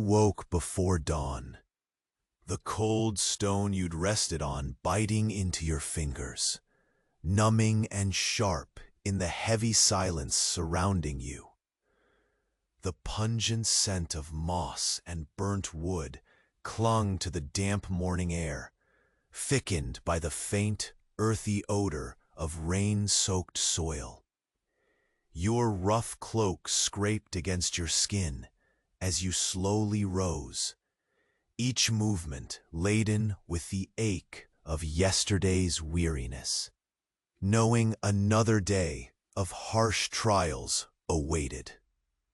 woke before dawn, the cold stone you'd rested on biting into your fingers, numbing and sharp in the heavy silence surrounding you. The pungent scent of moss and burnt wood clung to the damp morning air, thickened by the faint, earthy odor of rain-soaked soil. Your rough cloak scraped against your skin as you slowly rose, each movement laden with the ache of yesterday's weariness, knowing another day of harsh trials awaited.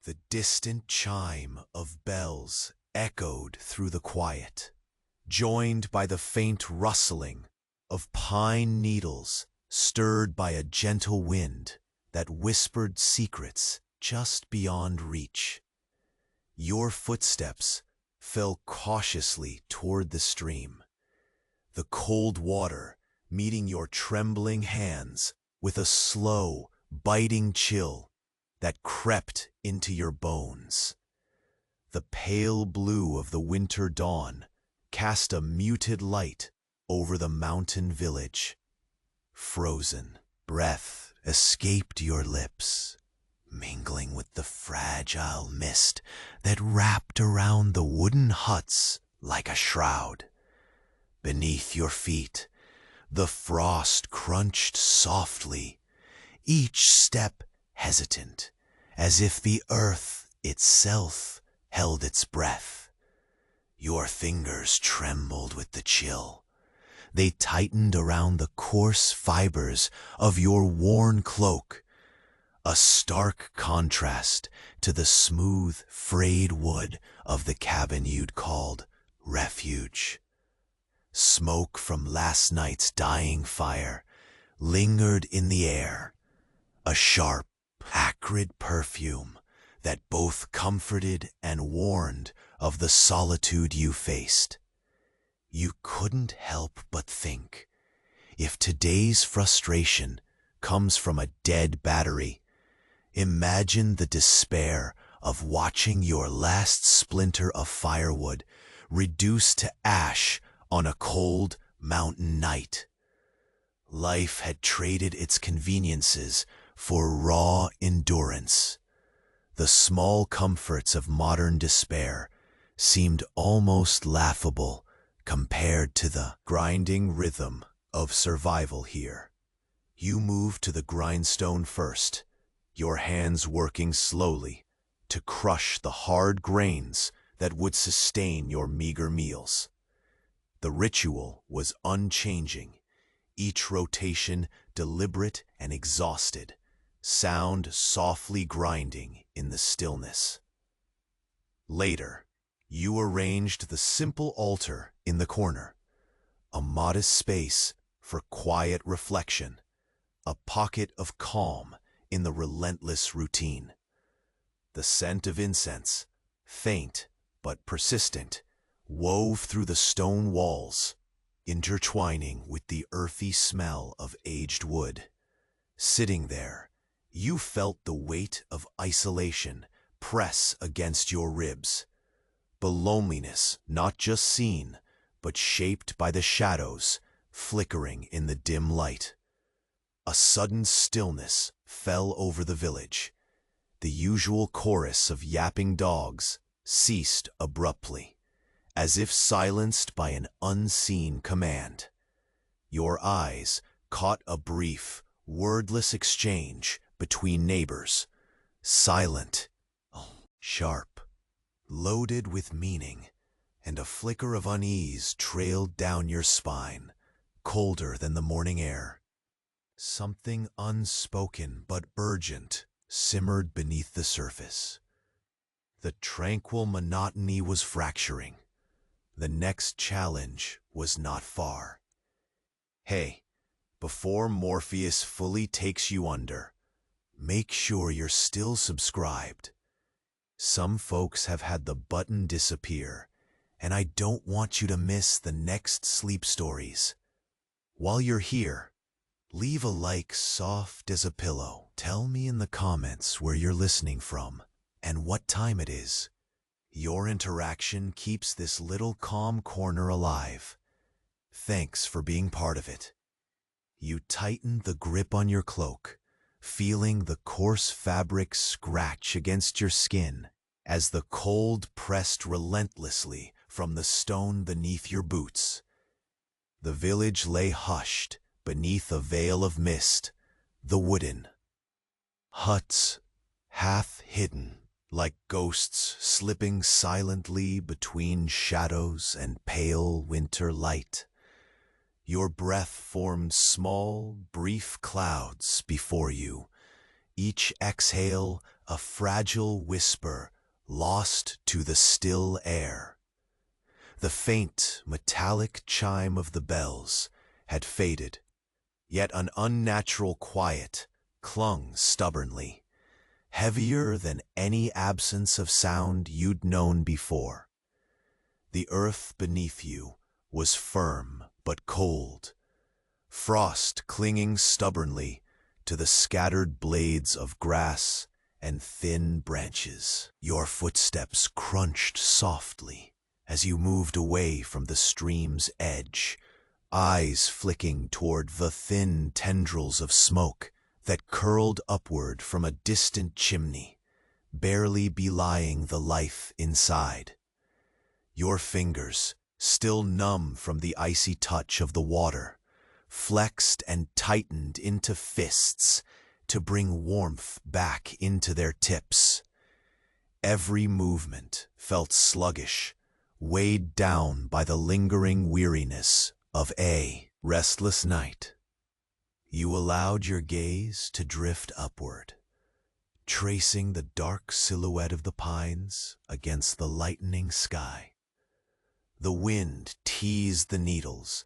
The distant chime of bells echoed through the quiet, joined by the faint rustling of pine needles stirred by a gentle wind that whispered secrets just beyond reach. Your footsteps fell cautiously toward the stream, the cold water meeting your trembling hands with a slow, biting chill that crept into your bones. The pale blue of the winter dawn cast a muted light over the mountain village. Frozen breath escaped your lips, mingling with the fragile mist that wrapped around the wooden huts like a shroud. Beneath your feet, the frost crunched softly, each step hesitant, as if the earth itself held its breath. Your fingers trembled with the chill. They tightened around the coarse fibers of your worn cloak, a stark contrast to the smooth, frayed wood of the cabin you'd called refuge. Smoke from last night's dying fire lingered in the air, a sharp, acrid perfume that both comforted and warned of the solitude you faced. You couldn't help but think, if today's frustration comes from a dead battery, imagine the despair of watching your last splinter of firewood reduced to ash on a cold mountain night. Life had traded its conveniences for raw endurance. The small comforts of modern despair seemed almost laughable compared to the grinding rhythm of survival here. You moved to the grindstone first, your hands working slowly to crush the hard grains that would sustain your meager meals. The ritual was unchanging, each rotation deliberate and exhausted, sound softly grinding in the stillness. Later, you arranged the simple altar in the corner, a modest space for quiet reflection, a pocket of calm in the relentless routine. The scent of incense, faint but persistent, wove through the stone walls, intertwining with the earthy smell of aged wood. Sitting there, you felt the weight of isolation press against your ribs, the loneliness not just seen, but shaped by the shadows flickering in the dim light. A sudden stillness fell over the village. The usual chorus of yapping dogs ceased abruptly, as if silenced by an unseen command. Your eyes caught a brief, wordless exchange between neighbors, silent, sharp, loaded with meaning, and a flicker of unease trailed down your spine, colder than the morning air. Something unspoken but urgent simmered beneath the surface. The tranquil monotony was fracturing. The next challenge was not far. Hey, before Morpheus fully takes you under, make sure you're still subscribed. Some folks have had the button disappear, and I don't want you to miss the next sleep stories. While you're here, leave a like soft as a pillow. Tell me in the comments where you're listening from and what time it is. Your interaction keeps this little calm corner alive. Thanks for being part of it. You tighten the grip on your cloak, feeling the coarse fabric scratch against your skin as the cold pressed relentlessly from the stone beneath your boots. The village lay hushed beneath a veil of mist, the wooden huts half hidden like ghosts slipping silently between shadows and pale winter light. Your breath formed small, brief clouds before you, each exhale a fragile whisper lost to the still air. The faint, metallic chime of the bells had faded, yet an unnatural quiet clung stubbornly, heavier than any absence of sound you'd known before. The earth beneath you was firm but cold, frost clinging stubbornly to the scattered blades of grass and thin branches. Your footsteps crunched softly as you moved away from the stream's edge, eyes flicking toward the thin tendrils of smoke that curled upward from a distant chimney, barely belying the life inside. Your fingers, still numb from the icy touch of the water, flexed and tightened into fists to bring warmth back into their tips. Every movement felt sluggish, weighed down by the lingering weariness of a restless night. You allowed your gaze to drift upward, tracing the dark silhouette of the pines against the lightening sky. The wind teased the needles,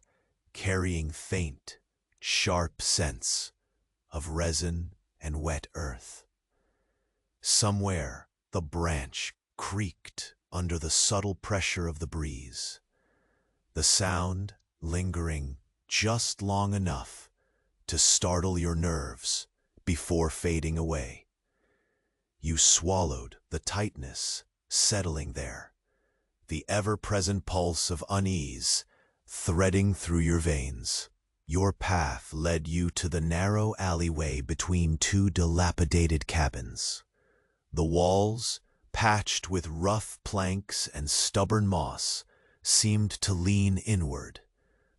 carrying faint, sharp scents of resin and wet earth. Somewhere, the branch creaked under the subtle pressure of the breeze, the sound lingering just long enough to startle your nerves before fading away. You swallowed the tightness settling there, the ever-present pulse of unease threading through your veins. Your path led you to the narrow alleyway between two dilapidated cabins. The walls, patched with rough planks and stubborn moss, seemed to lean inward,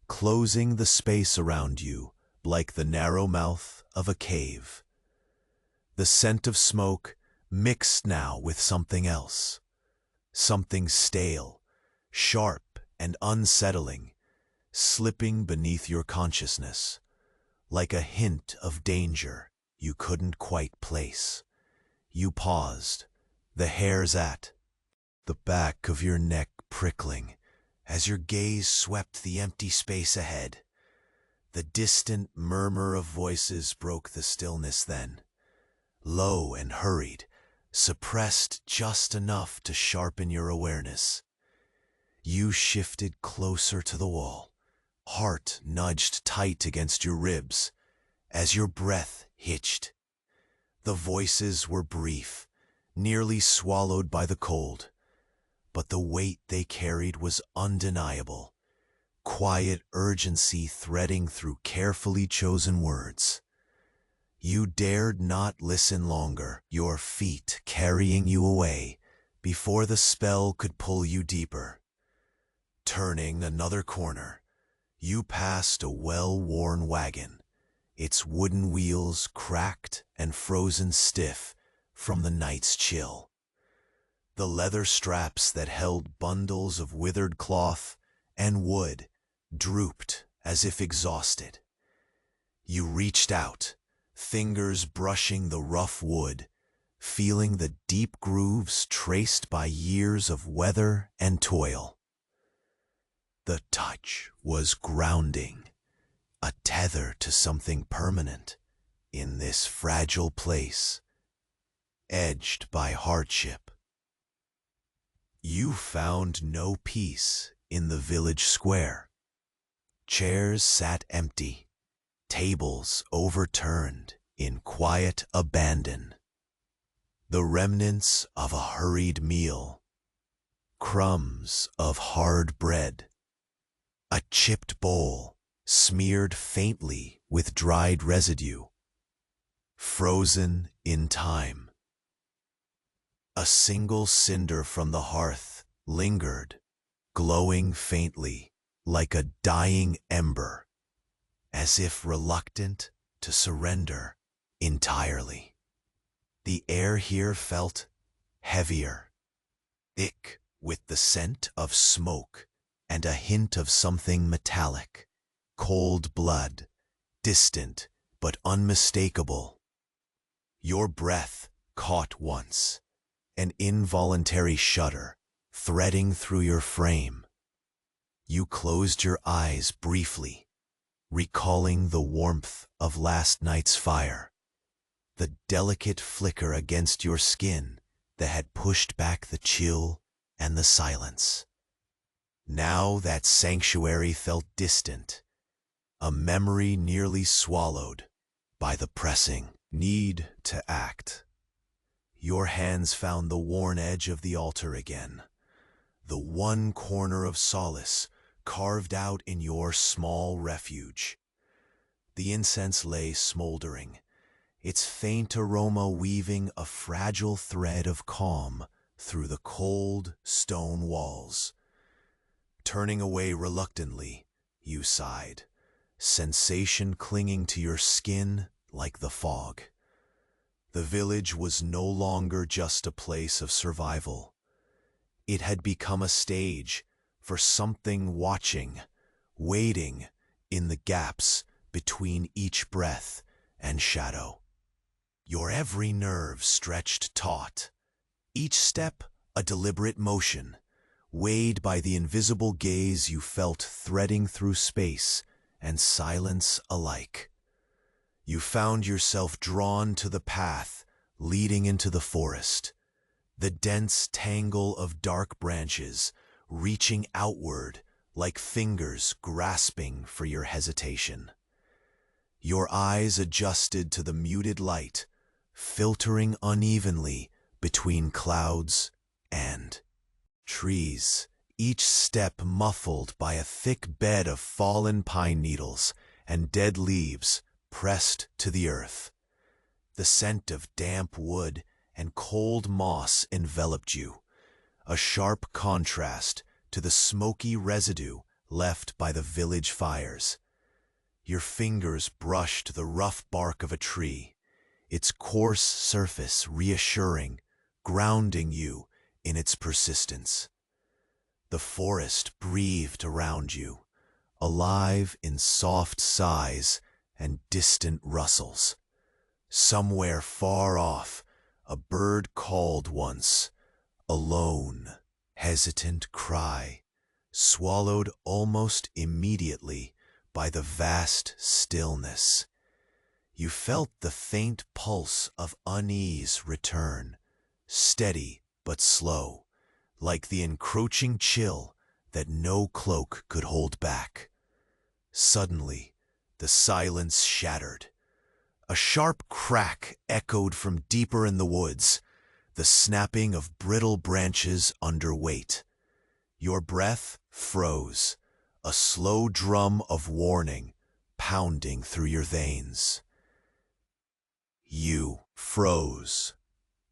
closing the space around you like the narrow mouth of a cave. The scent of smoke mixed now with something else, something stale, sharp and unsettling, slipping beneath your consciousness, like a hint of danger you couldn't quite place. You paused, the hairs at the back of your neck prickling as your gaze swept the empty space ahead. The distant murmur of voices broke the stillness then, low and hurried, suppressed just enough to sharpen your awareness. You shifted closer to the wall, heart nudged tight against your ribs as your breath hitched. The voices were brief, nearly swallowed by the cold, but the weight they carried was undeniable, quiet urgency threading through carefully chosen words. You dared not listen longer, your feet carrying you away before the spell could pull you deeper. Turning another corner, you passed a well-worn wagon, its wooden wheels cracked and frozen stiff from the night's chill. The leather straps that held bundles of withered cloth and wood drooped as if exhausted. You reached out, fingers brushing the rough wood, feeling the deep grooves traced by years of weather and toil. The touch was grounding, a tether to something permanent in this fragile place, edged by hardship. You found no peace in the village square. Chairs sat empty, tables overturned in quiet abandon. The remnants of a hurried meal, crumbs of hard bread, a chipped bowl smeared faintly with dried residue, frozen in time. A single cinder from the hearth lingered, glowing faintly like a dying ember, as if reluctant to surrender entirely. The air here felt heavier, thick with the scent of smoke and a hint of something metallic, cold blood, distant but unmistakable. Your breath caught once, an involuntary shudder threading through your frame. You closed your eyes briefly, recalling the warmth of last night's fire, the delicate flicker against your skin that had pushed back the chill and the silence. Now that sanctuary felt distant, a memory nearly swallowed by the pressing need to act. Your hands found the worn edge of the altar again, the one corner of solace carved out in your small refuge. The incense lay smoldering, its faint aroma weaving a fragile thread of calm through the cold stone walls. Turning away reluctantly, you sighed, sensation clinging to your skin like the fog. The village was no longer just a place of survival. It had become a stage for something watching, waiting in the gaps between each breath and shadow. Your every nerve stretched taut, each step a deliberate motion, weighed by the invisible gaze you felt threading through space and silence alike. You found yourself drawn to the path leading into the forest, the dense tangle of dark branches reaching outward like fingers grasping for your hesitation. Your eyes adjusted to the muted light, filtering unevenly between clouds and trees, each step muffled by a thick bed of fallen pine needles and dead leaves pressed to the earth. The scent of damp wood and cold moss enveloped you, a sharp contrast to the smoky residue left by the village fires. Your fingers brushed the rough bark of a tree, its coarse surface reassuring, grounding you in its persistence. The forest breathed around you, alive in soft sighs and distant rustles. Somewhere far off, a bird called once, a lone, hesitant cry, swallowed almost immediately by the vast stillness. You felt the faint pulse of unease return, steady but slow, like the encroaching chill that no cloak could hold back. Suddenly, the silence shattered. A sharp crack echoed from deeper in the woods, the snapping of brittle branches under weight. Your breath froze, a slow drum of warning pounding through your veins. You froze,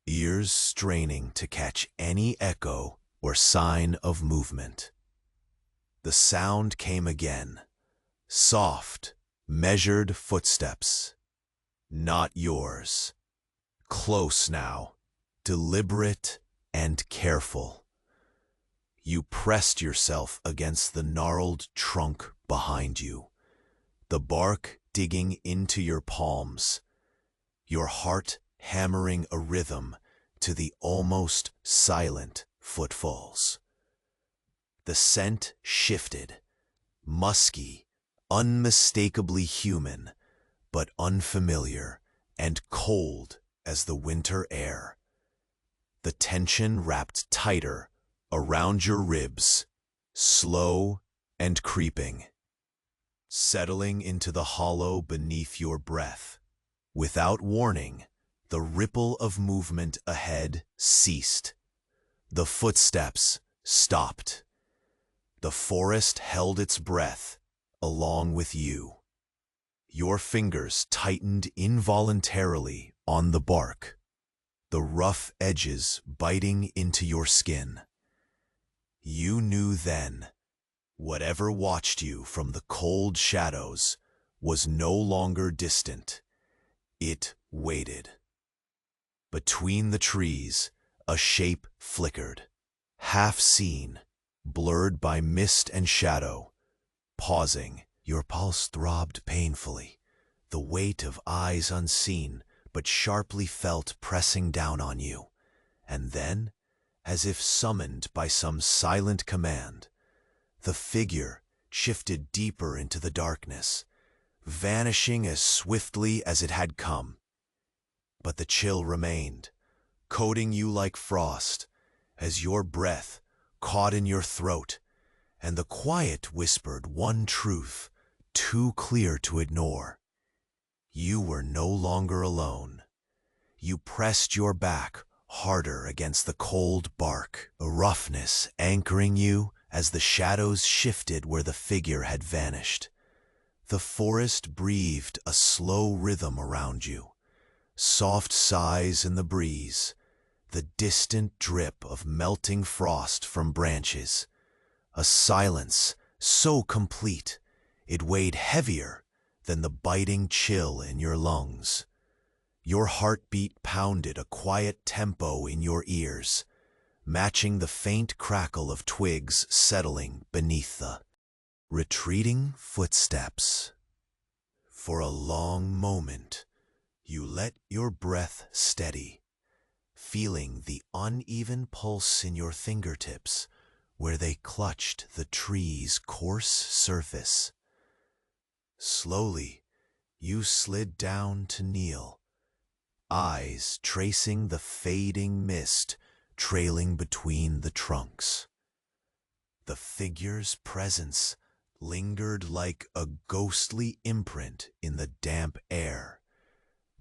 ears straining to catch any echo or sign of movement. The sound came again, soft, measured footsteps. Not yours. Close now, deliberate and careful. You pressed yourself against the gnarled trunk behind you, the bark digging into your palms, your heart hammering a rhythm to the almost silent footfalls. The scent shifted, musky, unmistakably human, but unfamiliar and cold as the winter air. The tension wrapped tighter around your ribs, slow and creeping, settling into the hollow beneath your breath. Without warning, the ripple of movement ahead ceased. The footsteps stopped. The forest held its breath along with you. Your fingers tightened involuntarily on the bark, the rough edges biting into your skin. You knew then, whatever watched you from the cold shadows was no longer distant. It waited. Between the trees, a shape flickered, half seen, blurred by mist and shadow. Pausing, your pulse throbbed painfully, the weight of eyes unseen but sharply felt pressing down on you. And then, as if summoned by some silent command, the figure shifted deeper into the darkness, vanishing as swiftly as it had come. But the chill remained, coating you like frost, as your breath caught in your throat, and the quiet whispered one truth, too clear to ignore. You were no longer alone. You pressed your back harder against the cold bark, a roughness anchoring you as the shadows shifted where the figure had vanished. The forest breathed a slow rhythm around you, soft sighs in the breeze, the distant drip of melting frost from branches, a silence so complete it weighed heavier than the biting chill in your lungs. Your heartbeat pounded a quiet tempo in your ears, matching the faint crackle of twigs settling beneath the retreating footsteps. For a long moment, you let your breath steady, feeling the uneven pulse in your fingertips where they clutched the tree's coarse surface. Slowly, you slid down to kneel, eyes tracing the fading mist trailing between the trunks. The figure's presence lingered like a ghostly imprint in the damp air.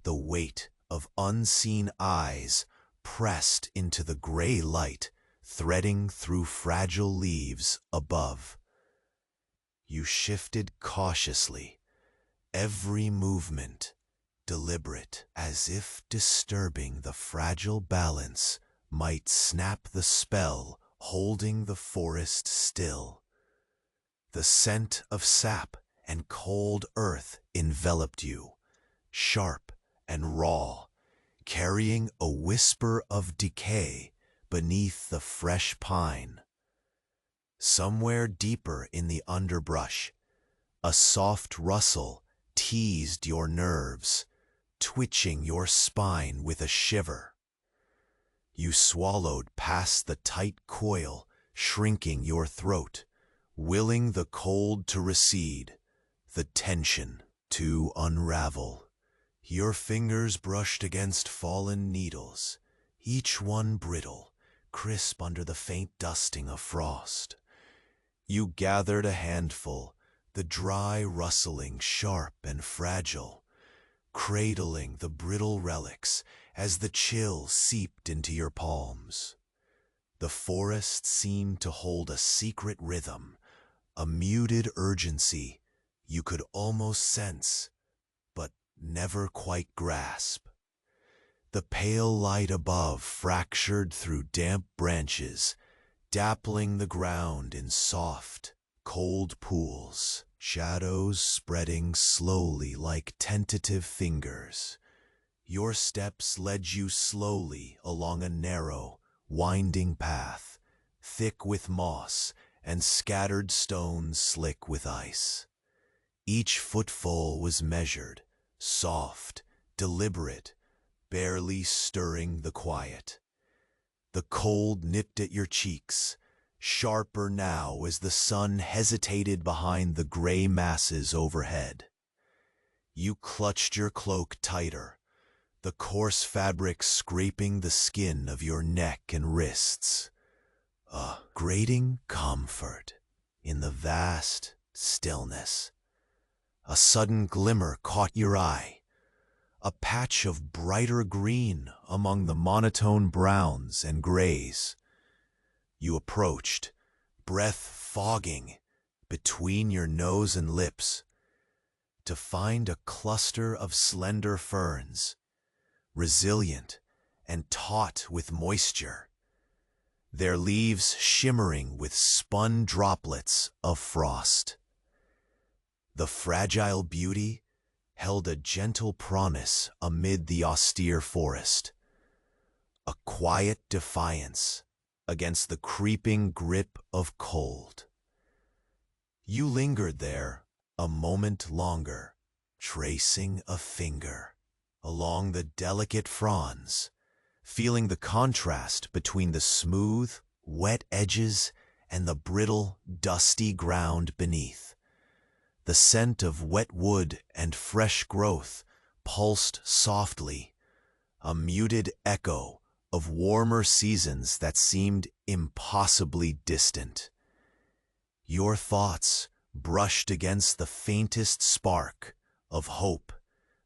The weight of unseen eyes pressed into the gray light, threading through fragile leaves above. You shifted cautiously, every movement deliberate, as if disturbing the fragile balance might snap the spell holding the forest still. The scent of sap and cold earth enveloped you, sharp and raw, carrying a whisper of decay beneath the fresh pine. Somewhere deeper in the underbrush, a soft rustle teased your nerves, twitching your spine with a shiver. You swallowed past the tight coil, shrinking your throat, willing the cold to recede, the tension to unravel. Your fingers brushed against fallen needles, each one brittle, crisp under the faint dusting of frost. You gathered a handful, the dry rustling sharp and fragile, cradling the brittle relics as the chill seeped into your palms. The forest seemed to hold a secret rhythm, a muted urgency you could almost sense, but never quite grasp. The pale light above fractured through damp branches, dappling the ground in soft, cold pools, shadows spreading slowly like tentative fingers. Your steps led you slowly along a narrow, winding path, thick with moss and scattered stones slick with ice. Each footfall was measured, soft, deliberate, barely stirring the quiet. The cold nipped at your cheeks, sharper now as the sun hesitated behind the gray masses overhead. You clutched your cloak tighter, the coarse fabric scraping the skin of your neck and wrists. A grating comfort in the vast stillness. A sudden glimmer caught your eye, a patch of brighter green among the monotone browns and grays. You approached, breath fogging between your nose and lips, to find a cluster of slender ferns, resilient and taut with moisture, their leaves shimmering with spun droplets of frost. The fragile beauty held a gentle promise amid the austere forest, a quiet defiance against the creeping grip of cold. You lingered there a moment longer, tracing a finger along the delicate fronds, feeling the contrast between the smooth, wet edges and the brittle, dusty ground beneath. The scent of wet wood and fresh growth pulsed softly, a muted echo of warmer seasons that seemed impossibly distant. Your thoughts brushed against the faintest spark of hope,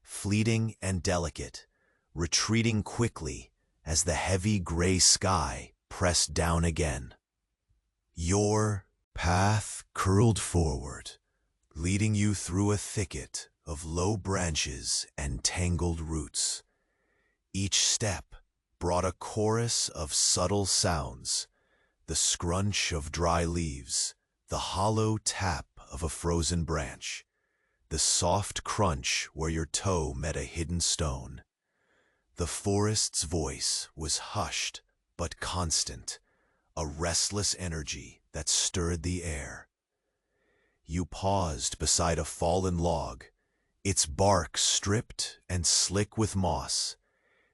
fleeting and delicate, retreating quickly as the heavy gray sky pressed down again. Your path curled forward, leading you through a thicket of low branches and tangled roots. Each step brought a chorus of subtle sounds, the scrunch of dry leaves, the hollow tap of a frozen branch, the soft crunch where your toe met a hidden stone. The forest's voice was hushed but constant, a restless energy that stirred the air. You paused beside a fallen log, its bark stripped and slick with moss,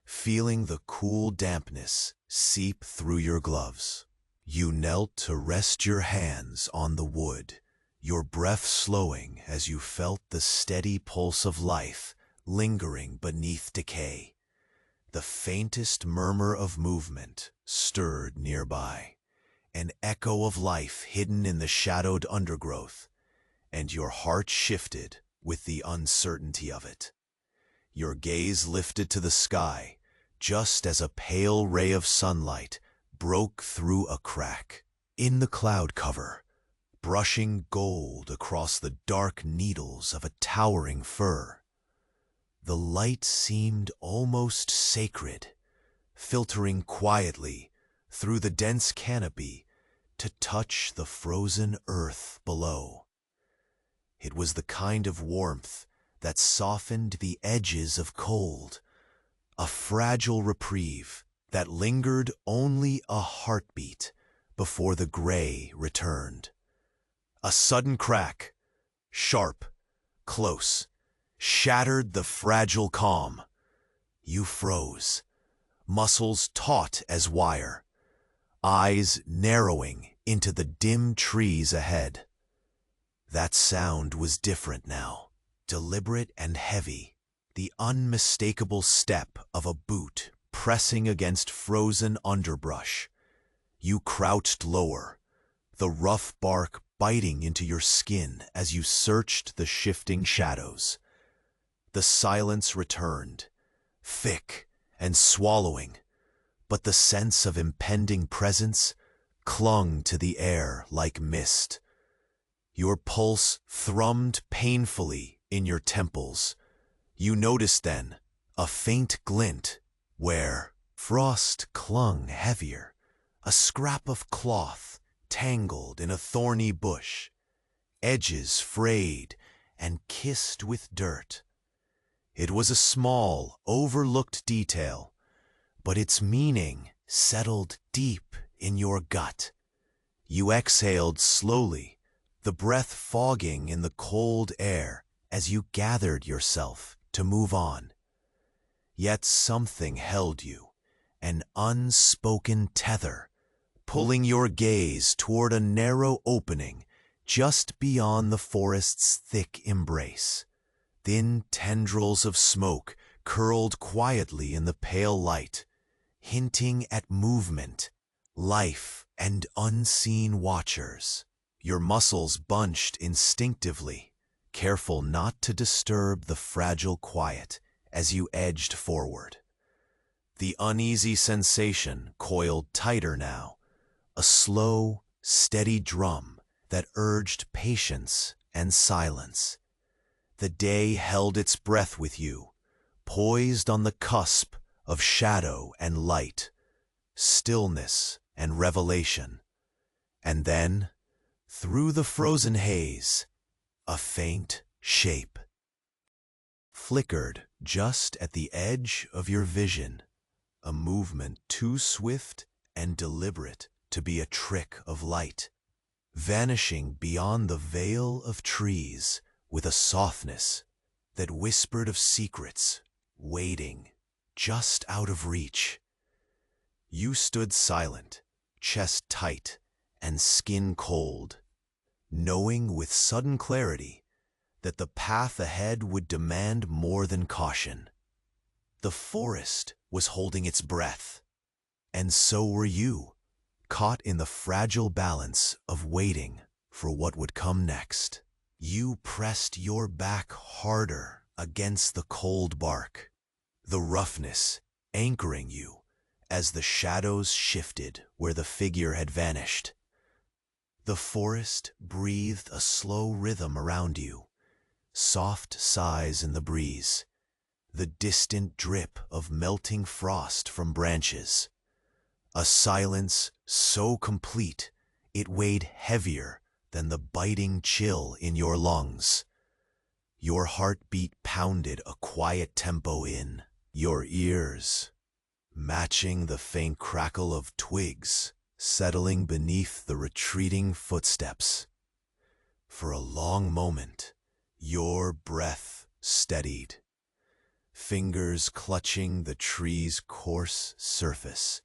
feeling the cool dampness seep through your gloves. You knelt to rest your hands on the wood, your breath slowing as you felt the steady pulse of life lingering beneath decay. The faintest murmur of movement stirred nearby, an echo of life hidden in the shadowed undergrowth, and your heart shifted with the uncertainty of it. Your gaze lifted to the sky, just as a pale ray of sunlight broke through a crack in the cloud cover, brushing gold across the dark needles of a towering fir. The light seemed almost sacred, filtering quietly through the dense canopy to touch the frozen earth below. It was the kind of warmth that softened the edges of cold, a fragile reprieve that lingered only a heartbeat before the gray returned. A sudden crack, sharp, close, shattered the fragile calm. You froze, muscles taut as wire, eyes narrowing into the dim trees ahead. That sound was different now, deliberate and heavy, the unmistakable step of a boot pressing against frozen underbrush. You crouched lower, the rough bark biting into your skin as you searched the shifting shadows. The silence returned, thick and swallowing, but the sense of impending presence clung to the air like mist. Your pulse thrummed painfully in your temples. You noticed then a faint glint where frost clung heavier, a scrap of cloth tangled in a thorny bush, edges frayed and kissed with dirt. It was a small, overlooked detail, but its meaning settled deep in your gut. You exhaled slowly, the breath fogging in the cold air as you gathered yourself to move on. Yet something held you, an unspoken tether, pulling your gaze toward a narrow opening just beyond the forest's thick embrace. Thin tendrils of smoke curled quietly in the pale light, hinting at movement, life, and unseen watchers. Your muscles bunched instinctively, careful not to disturb the fragile quiet as you edged forward. The uneasy sensation coiled tighter now, a slow, steady drum that urged patience and silence. The day held its breath with you, poised on the cusp of shadow and light, stillness and revelation. And then, through the frozen haze, a faint shape flickered just at the edge of your vision, a movement too swift and deliberate to be a trick of light, vanishing beyond the veil of trees with a softness that whispered of secrets waiting just out of reach. You stood silent, chest tight and skin cold, knowing with sudden clarity that the path ahead would demand more than caution. The forest was holding its breath, and so were you, caught in the fragile balance of waiting for what would come next. You pressed your back harder against the cold bark, the roughness anchoring you as the shadows shifted where the figure had vanished. The forest breathed a slow rhythm around you, soft sighs in the breeze, the distant drip of melting frost from branches, a silence so complete it weighed heavier than the biting chill in your lungs. Your heartbeat pounded a quiet tempo in your ears, matching the faint crackle of twigs settling beneath the retreating footsteps. For a long moment, your breath steadied, fingers clutching the tree's coarse surface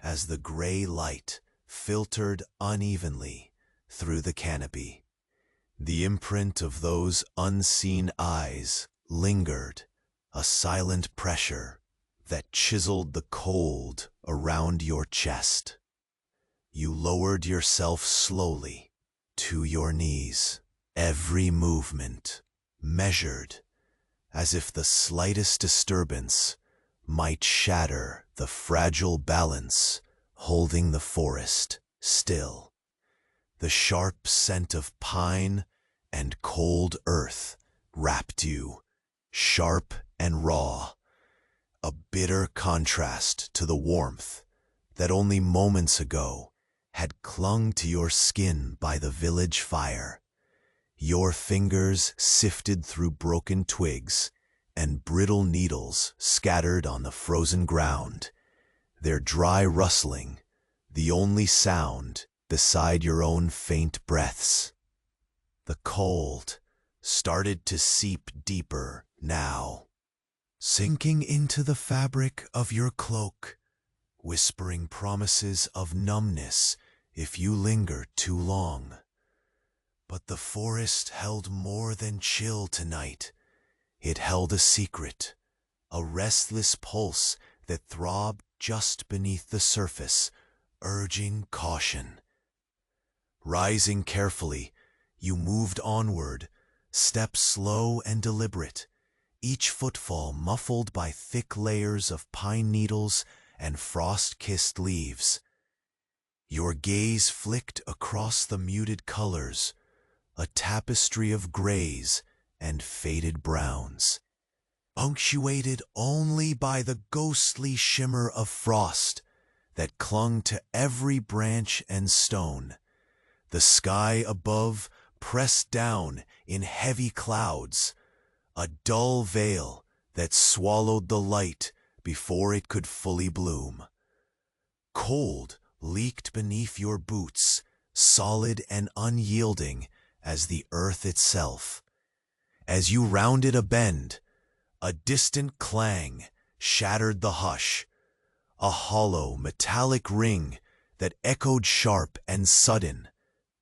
as the gray light filtered unevenly through the canopy. The imprint of those unseen eyes lingered, a silent pressure that chiseled the cold around your chest. You lowered yourself slowly to your knees, every movement measured, as if the slightest disturbance might shatter the fragile balance holding the forest still. The sharp scent of pine and cold earth wrapped you, sharp and raw, a bitter contrast to the warmth that only moments ago had clung to your skin by the village fire. Your fingers sifted through broken twigs and brittle needles scattered on the frozen ground, their dry rustling the only sound beside your own faint breaths. The cold started to seep deeper now, sinking into the fabric of your cloak, whispering promises of numbness if you lingered too long. But the forest held more than chill tonight. It held a secret, a restless pulse that throbbed just beneath the surface, urging caution. Rising carefully, you moved onward, steps slow and deliberate, each footfall muffled by thick layers of pine needles and frost-kissed leaves. Your gaze flicked across the muted colors, a tapestry of grays and faded browns, punctuated only by the ghostly shimmer of frost that clung to every branch and stone. The sky above pressed down in heavy clouds, a dull veil that swallowed the light before it could fully bloom. Cold leaked beneath your boots, solid and unyielding as the earth itself. As you rounded a bend, a distant clang shattered the hush, a hollow metallic ring that echoed sharp and sudden,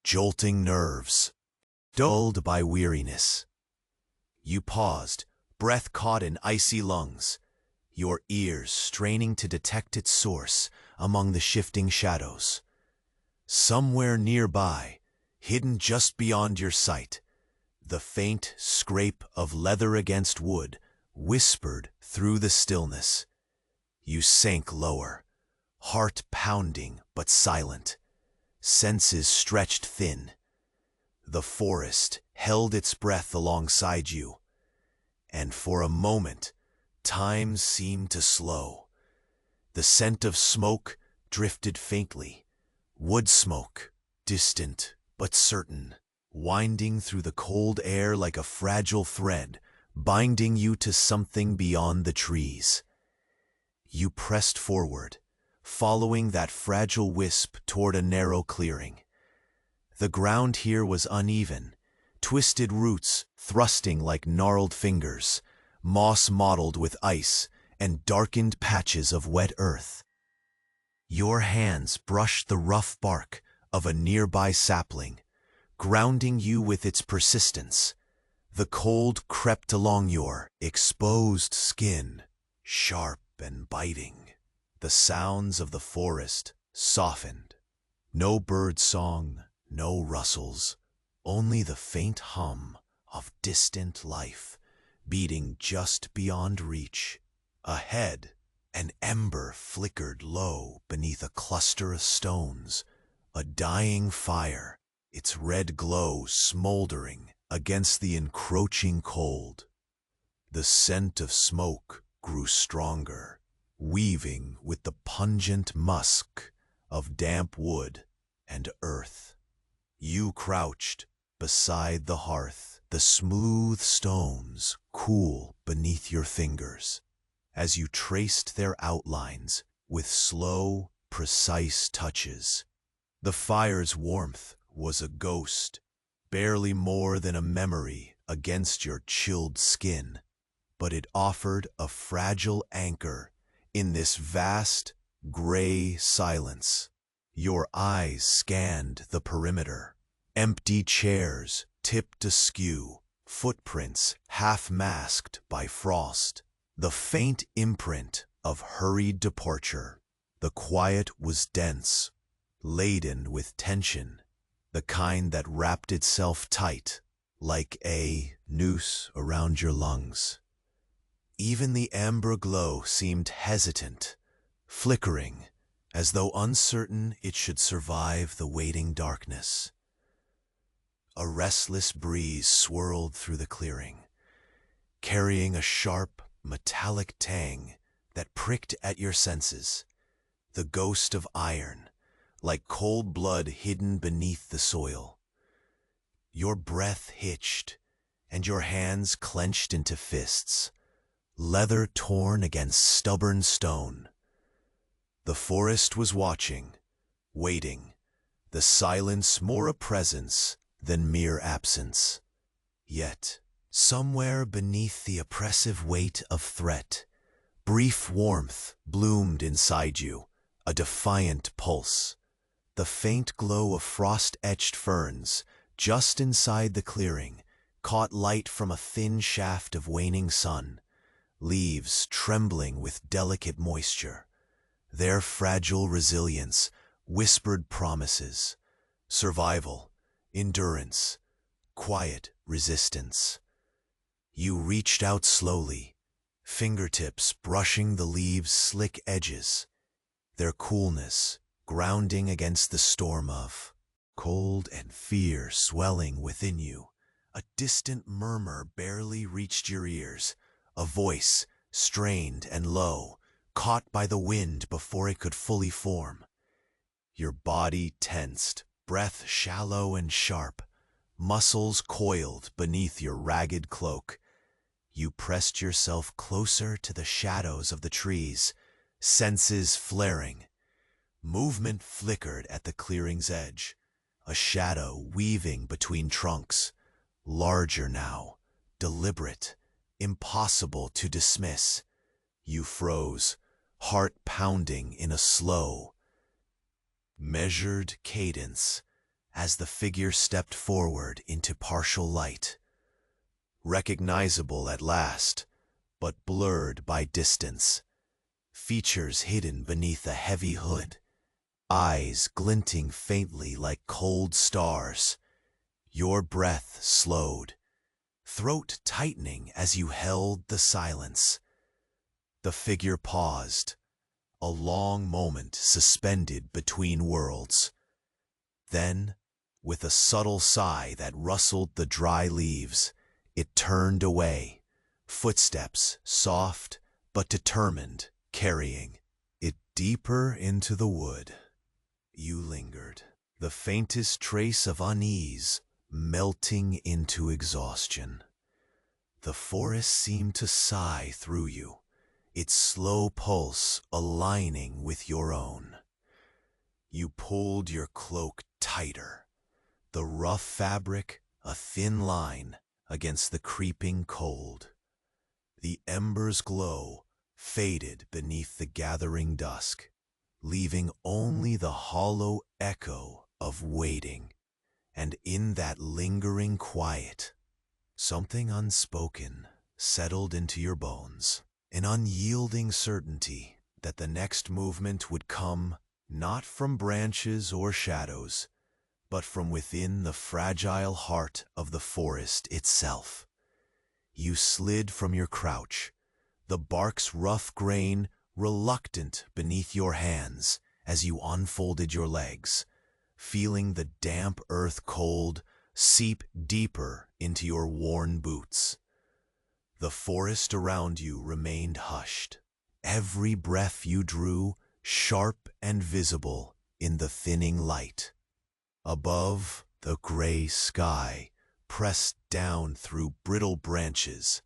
jolting nerves, dulled by weariness. You paused, breath caught in icy lungs, your ears straining to detect its source among the shifting shadows. Somewhere nearby, hidden just beyond your sight, the faint scrape of leather against wood whispered through the stillness. You sank lower, heart pounding but silent, senses stretched thin. The forest held its breath alongside you, and for a moment, time seemed to slow. The scent of smoke drifted faintly, wood smoke, distant but certain, winding through the cold air like a fragile thread, binding you to something beyond the trees. You pressed forward, following that fragile wisp toward a narrow clearing. The ground here was uneven, twisted roots thrusting like gnarled fingers, moss mottled with ice, and darkened patches of wet earth. Your hands brushed the rough bark of a nearby sapling, grounding you with its persistence. The cold crept along your exposed skin, sharp and biting. The sounds of the forest softened. No bird song, no rustles, only the faint hum of distant life beating just beyond reach. Ahead, an ember flickered low beneath a cluster of stones, a dying fire, its red glow smoldering against the encroaching cold. The scent of smoke grew stronger, weaving with the pungent musk of damp wood and earth. You crouched beside the hearth, the smooth stones cool beneath your fingers, as you traced their outlines with slow, precise touches. The fire's warmth was a ghost, barely more than a memory against your chilled skin, but it offered a fragile anchor in this vast, gray silence. Your eyes scanned the perimeter. Empty chairs tipped askew, footprints half-masked by frost, the faint imprint of hurried departure. The quiet was dense, laden with tension, the kind that wrapped itself tight, like a noose around your lungs. Even the amber glow seemed hesitant, flickering, as though uncertain it should survive the waiting darkness. A restless breeze swirled through the clearing, carrying a sharp, metallic tang that pricked at your senses, the ghost of iron, like cold blood hidden beneath the soil. Your breath hitched, and your hands clenched into fists, leather torn against stubborn stone. The forest was watching, waiting, the silence more a presence than mere absence. Yet, somewhere beneath the oppressive weight of threat, brief warmth bloomed inside you, a defiant pulse. The faint glow of frost-etched ferns, just inside the clearing, caught light from a thin shaft of waning sun, leaves trembling with delicate moisture. Their fragile resilience whispered promises, survival, endurance, quiet resistance. You reached out slowly, fingertips brushing the leaves' slick edges, their coolness grounding against the storm of cold and fear swelling within you. A distant murmur barely reached your ears, a voice strained and low, caught by the wind before it could fully form. Your body tensed, breath shallow and sharp, muscles coiled beneath your ragged cloak. You pressed yourself closer to the shadows of the trees, senses flaring. Movement flickered at the clearing's edge, a shadow weaving between trunks, larger now, deliberate, impossible to dismiss. You froze, heart pounding in a slow, measured cadence as the figure stepped forward into partial light. Recognizable at last, but blurred by distance. Features hidden beneath a heavy hood, eyes glinting faintly like cold stars. Your breath slowed, throat tightening as you held the silence. The figure paused, a long moment suspended between worlds. Then, with a subtle sigh that rustled the dry leaves, it turned away, footsteps soft but determined, carrying it deeper into the wood. You lingered, the faintest trace of unease melting into exhaustion. The forest seemed to sigh through you, its slow pulse aligning with your own. You pulled your cloak tighter, the rough fabric a thin line against the creeping cold. The embers' glow faded beneath the gathering dusk, leaving only the hollow echo of waiting. And in that lingering quiet, something unspoken settled into your bones, an unyielding certainty that the next movement would come not from branches or shadows, but from within the fragile heart of the forest itself. You slid from your crouch, the bark's rough grain reluctant beneath your hands as you unfolded your legs, feeling the damp earth cold seep deeper into your worn boots. The forest around you remained hushed, every breath you drew sharp and visible in the thinning light. Above, the gray sky pressed down through brittle branches,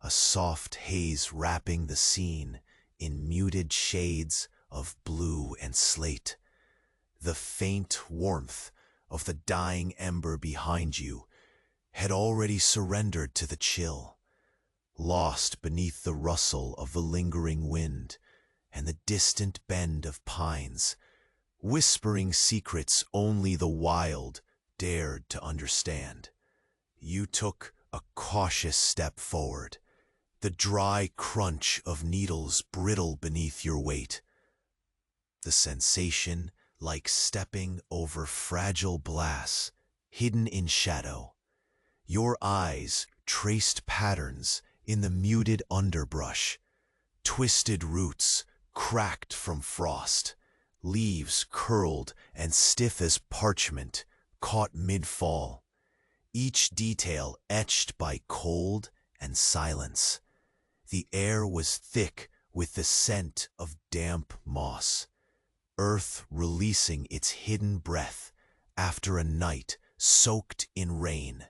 a soft haze wrapping the scene in muted shades of blue and slate. The faint warmth of the dying ember behind you had already surrendered to the chill, lost beneath the rustle of the lingering wind and the distant bend of pines, whispering secrets only the wild dared to understand. You took a cautious step forward, the dry crunch of needles brittle beneath your weight. The sensation like stepping over fragile glass, hidden in shadow. Your eyes traced patterns in the muted underbrush, twisted roots cracked from frost, leaves curled and stiff as parchment caught mid-fall, each detail etched by cold and silence. The air was thick with the scent of damp moss, earth releasing its hidden breath after a night soaked in rain,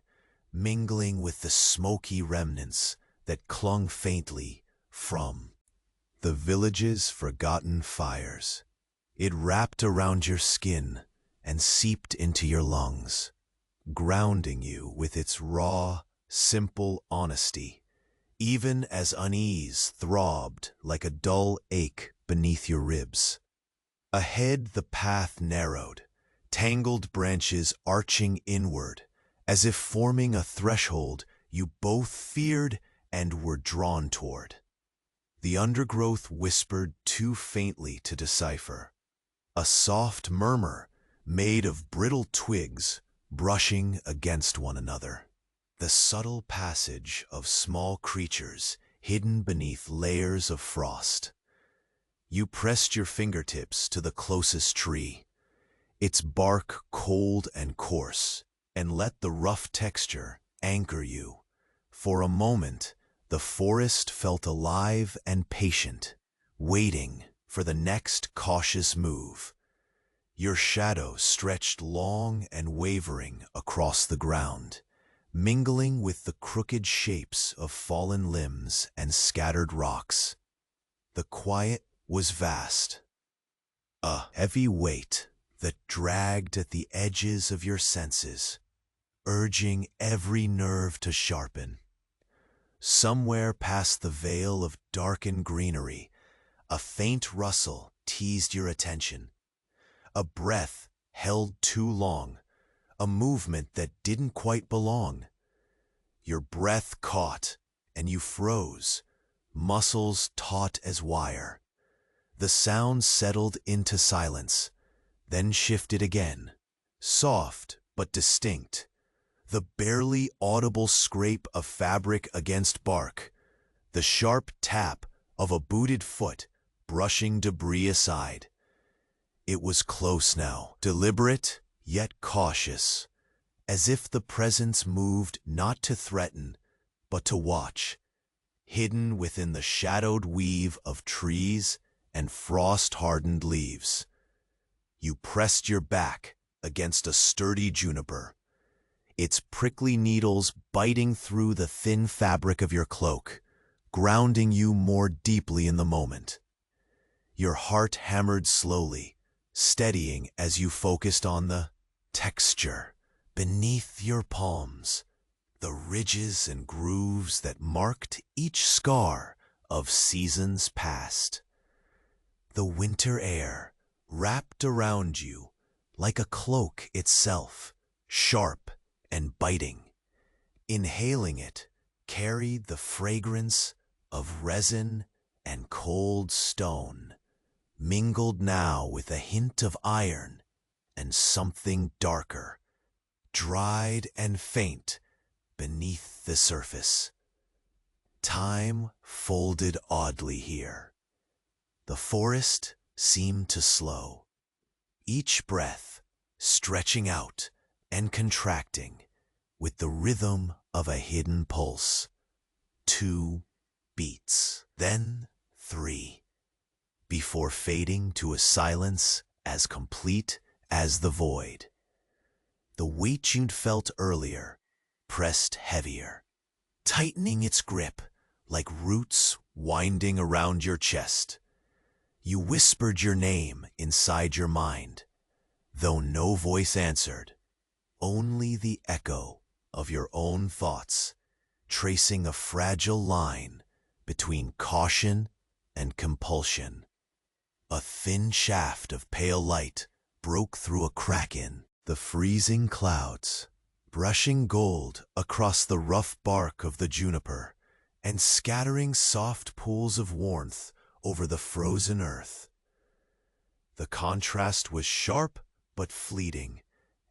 mingling with the smoky remnants that clung faintly from the village's forgotten fires. It wrapped around your skin and seeped into your lungs, grounding you with its raw, simple honesty, even as unease throbbed like a dull ache beneath your ribs. Ahead the path narrowed, tangled branches arching inward, as if forming a threshold you both feared and were drawn toward. The undergrowth whispered too faintly to decipher, a soft murmur made of brittle twigs brushing against one another. The subtle passage of small creatures hidden beneath layers of frost. You pressed your fingertips to the closest tree, its bark cold and coarse, and let the rough texture anchor you. For a moment, the forest felt alive and patient, waiting for the next cautious move. Your shadow stretched long and wavering across the ground, mingling with the crooked shapes of fallen limbs and scattered rocks. The quiet was vast, a heavy weight that dragged at the edges of your senses, urging every nerve to sharpen. Somewhere past the veil of darkened greenery, a faint rustle teased your attention. A breath held too long, a movement that didn't quite belong. Your breath caught, and you froze, muscles taut as wire. The sound settled into silence, then shifted again, soft but distinct. The barely audible scrape of fabric against bark, the sharp tap of a booted foot brushing debris aside. It was close now, deliberate yet cautious, as if the presence moved not to threaten, but to watch, hidden within the shadowed weave of trees and frost-hardened leaves. You pressed your back against a sturdy juniper, its prickly needles biting through the thin fabric of your cloak, grounding you more deeply in the moment. Your heart hammered slowly, steadying as you focused on the texture beneath your palms, the ridges and grooves that marked each scar of seasons past. The winter air wrapped around you like a cloak itself, sharp and biting. Inhaling it carried the fragrance of resin and cold stone, mingled now with a hint of iron and something darker, dried and faint beneath the surface. Time folded oddly here. The forest seemed to slow, each breath stretching out and contracting with the rhythm of a hidden pulse. 2 beats, then 3, before fading to a silence as complete as the void. The weight you'd felt earlier pressed heavier, tightening its grip like roots winding around your chest. You whispered your name inside your mind, though no voice answered, only the echo of your own thoughts, tracing a fragile line between caution and compulsion. A thin shaft of pale light broke through a crack in the freezing clouds, brushing gold across the rough bark of the juniper and scattering soft pools of warmth over the frozen earth. The contrast was sharp but fleeting,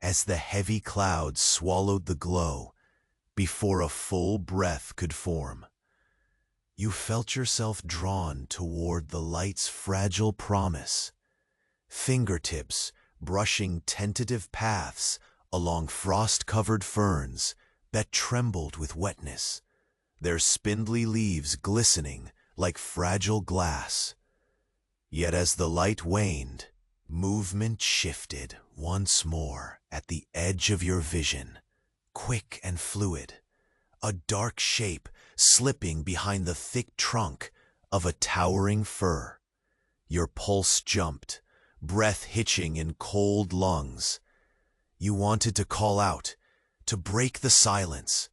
as the heavy clouds swallowed the glow before a full breath could form. You felt yourself drawn toward the light's fragile promise, fingertips brushing tentative paths along frost-covered ferns that trembled with wetness, their spindly leaves glistening like fragile glass. Yet as the light waned, movement shifted once more at the edge of your vision, quick and fluid, a dark shape slipping behind the thick trunk of a towering fir. Your pulse jumped, breath hitching in cold lungs. You wanted to call out, to break the silence,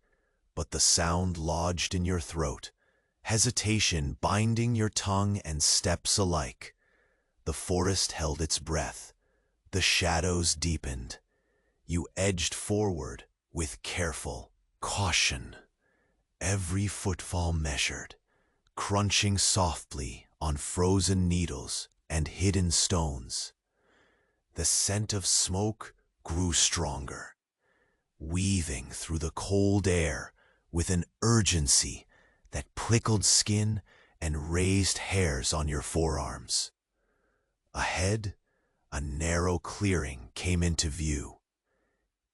but the sound lodged in your throat, hesitation binding your tongue and steps alike. The forest held its breath. The shadows deepened. You edged forward with careful caution, every footfall measured, crunching softly on frozen needles and hidden stones. The scent of smoke grew stronger, weaving through the cold air with an urgency that prickled skin and raised hairs on your forearms. Ahead, a narrow clearing came into view,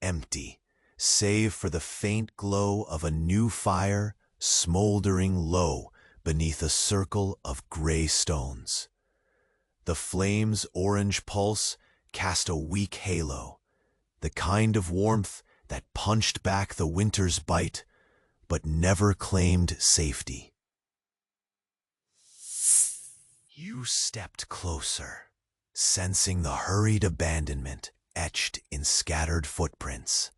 empty, save for the faint glow of a new fire smoldering low beneath a circle of gray stones. The flame's orange pulse cast a weak halo, the kind of warmth that punched back the winter's bite, but never claimed safety. You stepped closer, sensing the hurried abandonment etched in scattered footprints,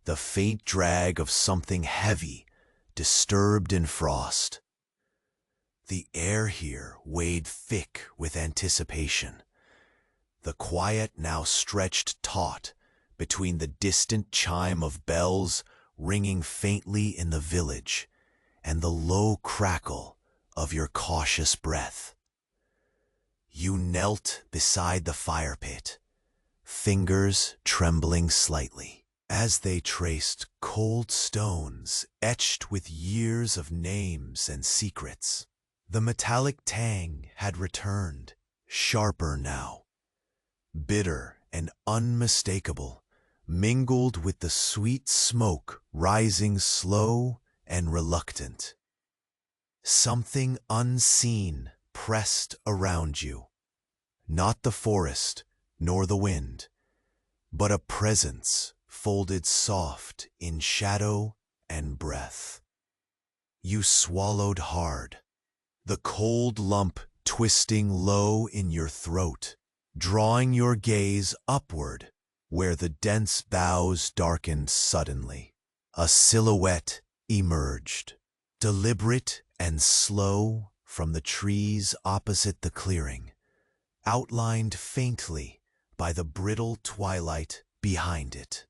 the faint drag of something heavy, disturbed in frost. The air here weighed thick with anticipation. The quiet now stretched taut between the distant chime of bells ringing faintly in the village and the low crackle of your cautious breath. You knelt beside the fire pit, fingers trembling slightly, as they traced cold stones etched with years of names and secrets. The metallic tang had returned, sharper now, bitter and unmistakable, mingled with the sweet smoke rising slow and reluctant. Something unseen pressed around you, not the forest nor the wind, but a presence folded soft in shadow and breath. You swallowed hard, the cold lump twisting low in your throat, drawing your gaze upward where the dense boughs darkened suddenly. A silhouette emerged, deliberate and slow from the trees opposite the clearing, outlined faintly by the brittle twilight behind it.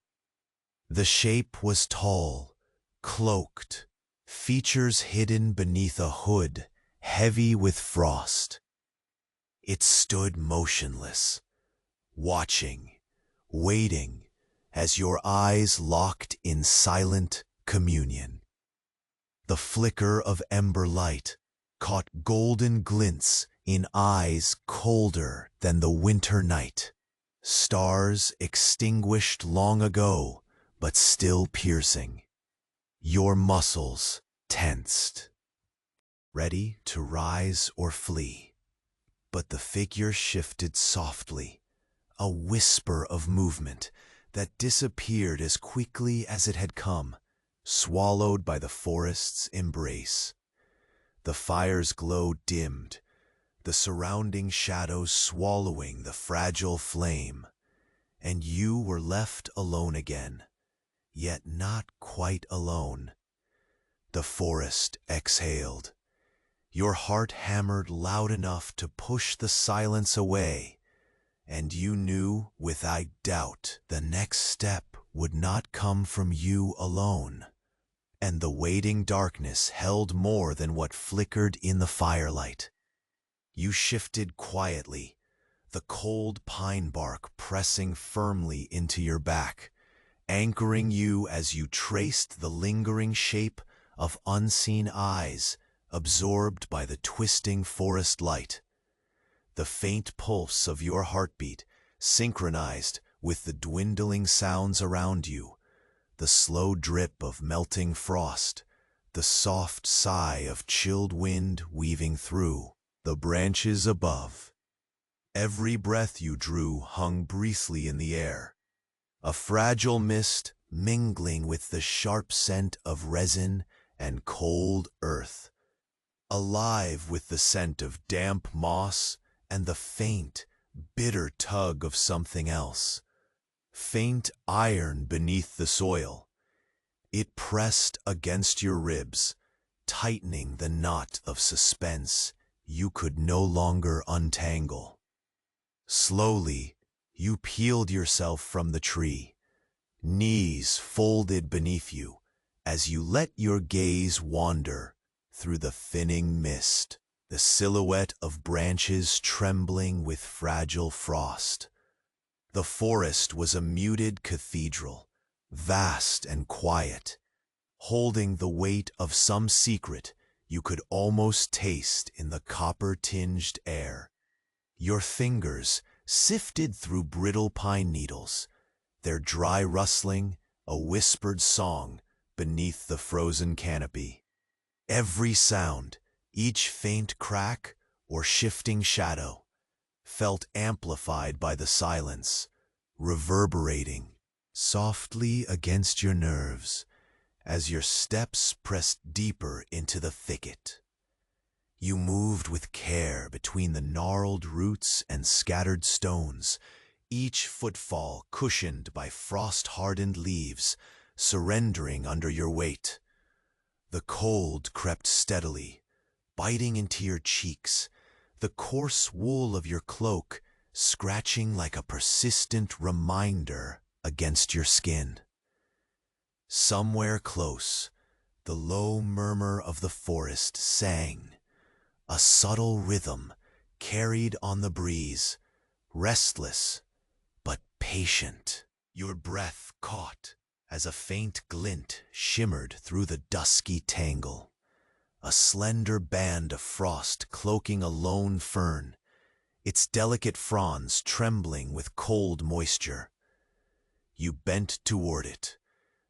The shape was tall, cloaked, features hidden beneath a hood heavy with frost. It stood motionless, watching, waiting, as your eyes locked in silent communion. The flicker of ember light caught golden glints in eyes colder than the winter night, stars extinguished long ago but still piercing. Your muscles tensed, ready to rise or flee. But the figure shifted softly, a whisper of movement that disappeared as quickly as it had come, swallowed by the forest's embrace. The fire's glow dimmed, the surrounding shadows swallowing the fragile flame, and you were left alone again, yet not quite alone. The forest exhaled. Your heart hammered loud enough to push the silence away, and you knew without doubt the next step would not come from you alone. And the waiting darkness held more than what flickered in the firelight. You shifted quietly, the cold pine bark pressing firmly into your back, anchoring you as you traced the lingering shape of unseen eyes absorbed by the twisting forest light. The faint pulse of your heartbeat synchronized with the dwindling sounds around you, the slow drip of melting frost, the soft sigh of chilled wind weaving through the branches above. Every breath you drew hung briefly in the air, a fragile mist mingling with the sharp scent of resin and cold earth, alive with the scent of damp moss and the faint, bitter tug of something else. Faint iron beneath the soil. It pressed against your ribs, tightening the knot of suspense you could no longer untangle. Slowly, you peeled yourself from the tree, knees folded beneath you, as you let your gaze wander through the thinning mist, the silhouette of branches trembling with fragile frost. The forest was a muted cathedral, vast and quiet, holding the weight of some secret you could almost taste in the copper-tinged air. Your fingers sifted through brittle pine needles, their dry rustling a whispered song beneath the frozen canopy. Every sound, each faint crack or shifting shadow, felt amplified by the silence, reverberating softly against your nerves as your steps pressed deeper into the thicket. You moved with care between the gnarled roots and scattered stones, each footfall cushioned by frost-hardened leaves, surrendering under your weight. The cold crept steadily, biting into your cheeks, the coarse wool of your cloak scratching like a persistent reminder against your skin. Somewhere close, the low murmur of the forest sang, a subtle rhythm carried on the breeze, restless but patient. Your breath caught as a faint glint shimmered through the dusky tangle, a slender band of frost cloaking a lone fern, its delicate fronds trembling with cold moisture. You bent toward it,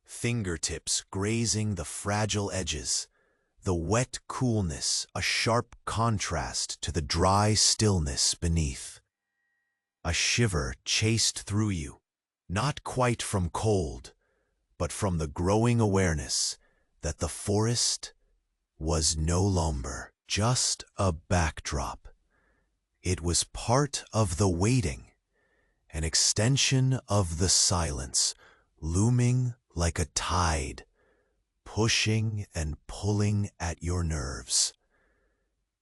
fingertips grazing the fragile edges, the wet coolness a sharp contrast to the dry stillness beneath. A shiver chased through you, not quite from cold, but from the growing awareness that the forest was no longer just a backdrop. It was part of the waiting, an extension of the silence, looming like a tide, pushing and pulling at your nerves.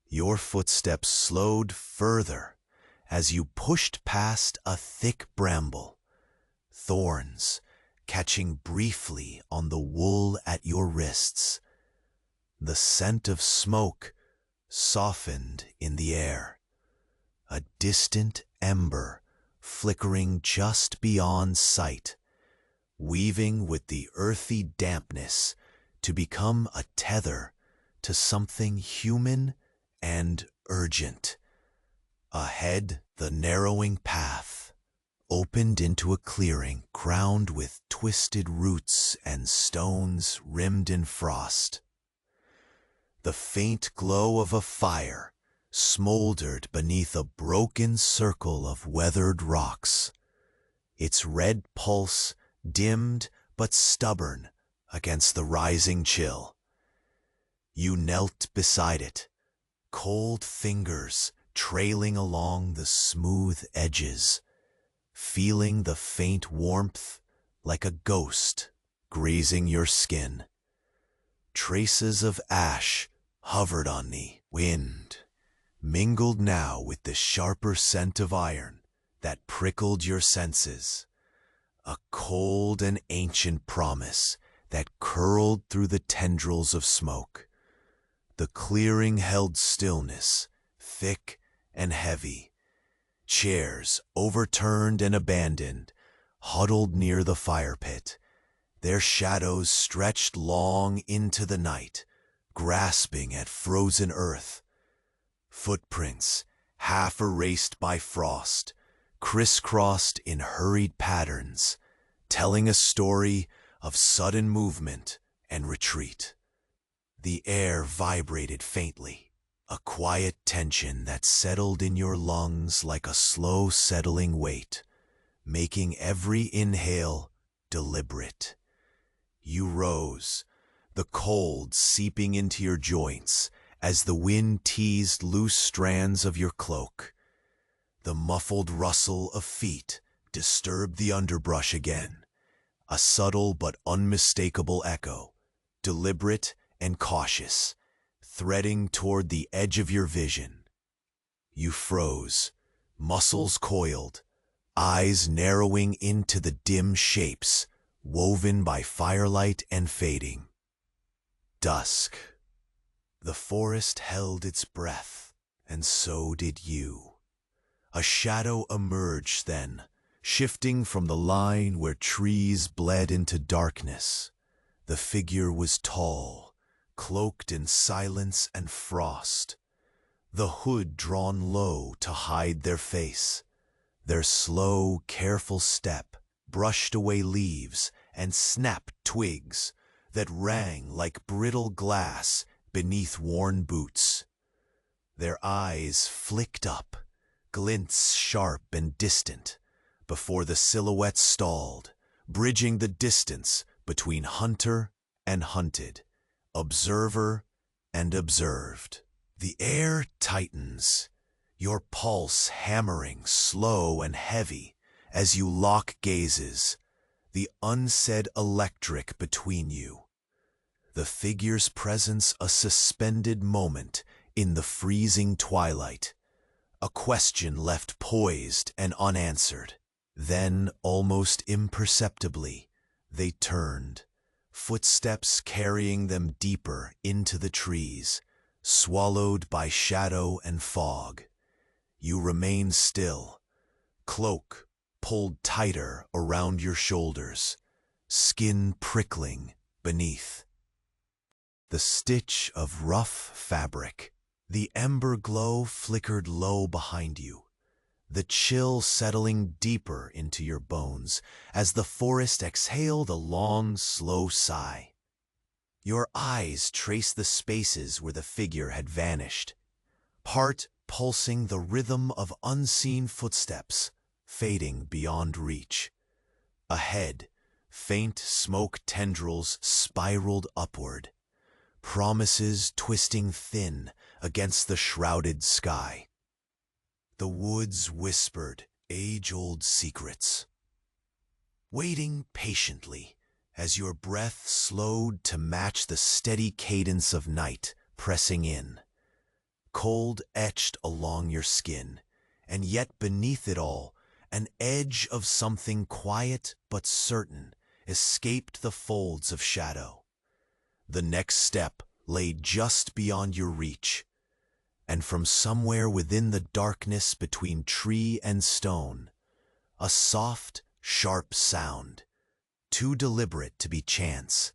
Your footsteps slowed further as you pushed past a thick bramble, thorns catching briefly on the wool at your wrists. The scent of smoke softened in the air, a distant ember flickering just beyond sight, weaving with the earthy dampness to become a tether to something human and urgent. Ahead, the narrowing path opened into a clearing crowned with twisted roots and stones rimmed in frost. The faint glow of a fire smoldered beneath a broken circle of weathered rocks, its red pulse dimmed but stubborn against the rising chill. You knelt beside it, cold fingers trailing along the smooth edges, feeling the faint warmth like a ghost grazing your skin. Traces of ash hovered on the wind, mingled now with the sharper scent of iron that prickled your senses, a cold and ancient promise that curled through the tendrils of smoke. The clearing held stillness, thick and heavy. Chairs, overturned and abandoned, huddled near the fire pit, their shadows stretched long into the night, grasping at frozen earth. Footprints, half erased by frost, crisscrossed in hurried patterns, telling a story of sudden movement and retreat. The air vibrated faintly, a quiet tension that settled in your lungs like a slow settling weight, making every inhale deliberate. You rose, the cold seeping into your joints as the wind teased loose strands of your cloak. The muffled rustle of feet disturbed the underbrush again, a subtle but unmistakable echo, deliberate and cautious, threading toward the edge of your vision. You froze, muscles coiled, eyes narrowing into the dim shapes woven by firelight and fading. Dusk. The forest held its breath, and so did you. A shadow emerged then, shifting from the line where trees bled into darkness. The figure was tall, cloaked in silence and frost, the hood drawn low to hide their face. Their slow, careful step brushed away leaves and snapped twigs that rang like brittle glass beneath worn boots. Their eyes flicked up, glints sharp and distant, before the silhouette stalled, bridging the distance between hunter and hunted, observer and observed. The air tightens, your pulse hammering slow and heavy as you lock gazes, the unsaid electric between you. The figure's presence a suspended moment in the freezing twilight, a question left poised and unanswered. Then, almost imperceptibly, they turned, footsteps carrying them deeper into the trees, swallowed by shadow and fog. You remained still, cloak pulled tighter around your shoulders, skin prickling beneath. The stitch of rough fabric, the ember glow flickered low behind you, the chill settling deeper into your bones as the forest exhaled a long, slow sigh. Your eyes traced the spaces where the figure had vanished, heart pulsing the rhythm of unseen footsteps, fading beyond reach. Ahead, faint smoke tendrils spiraled upward, promises twisting thin against the shrouded sky. The woods whispered age-old secrets, waiting patiently as your breath slowed to match the steady cadence of night pressing in. Cold etched along your skin, and yet beneath it all, an edge of something quiet but certain escaped the folds of shadow. The next step lay just beyond your reach, and from somewhere within the darkness between tree and stone, a soft, sharp sound, too deliberate to be chance,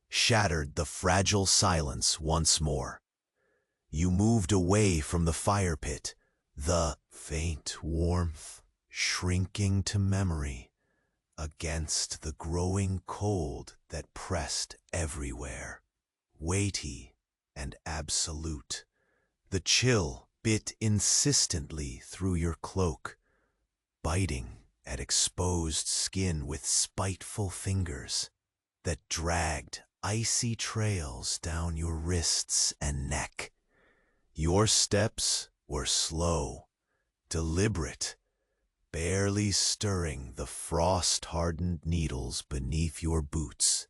shattered the fragile silence once more. You moved away from the fire pit, the faint warmth shrinking to memory against the growing cold that pressed everywhere, weighty and absolute. The chill bit insistently through your cloak, biting at exposed skin with spiteful fingers that dragged icy trails down your wrists and neck. Your steps were slow, deliberate, barely stirring the frost-hardened needles beneath your boots,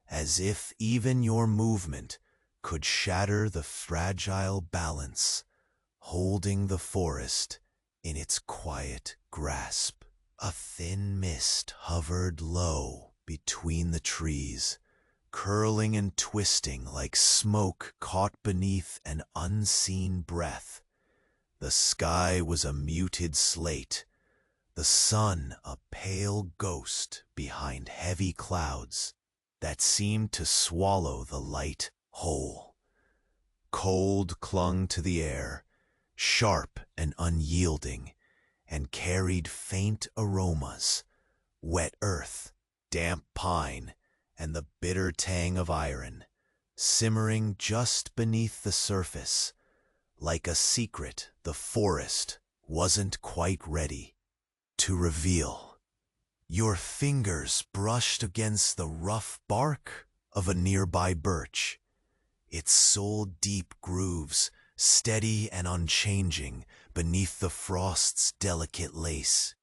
as if even your movement could shatter the fragile balance holding the forest in its quiet grasp. A thin mist hovered low between the trees, curling and twisting like smoke caught beneath an unseen breath. The sky was a muted slate, the sun a pale ghost behind heavy clouds that seemed to swallow the light whole. Cold clung to the air, sharp and unyielding, and carried faint aromas, wet earth, damp pine, and the bitter tang of iron, simmering just beneath the surface, like a secret the forest wasn't quite ready to reveal. Your fingers brushed against the rough bark of a nearby birch, its soul-deep grooves steady and unchanging beneath the frost's delicate lace.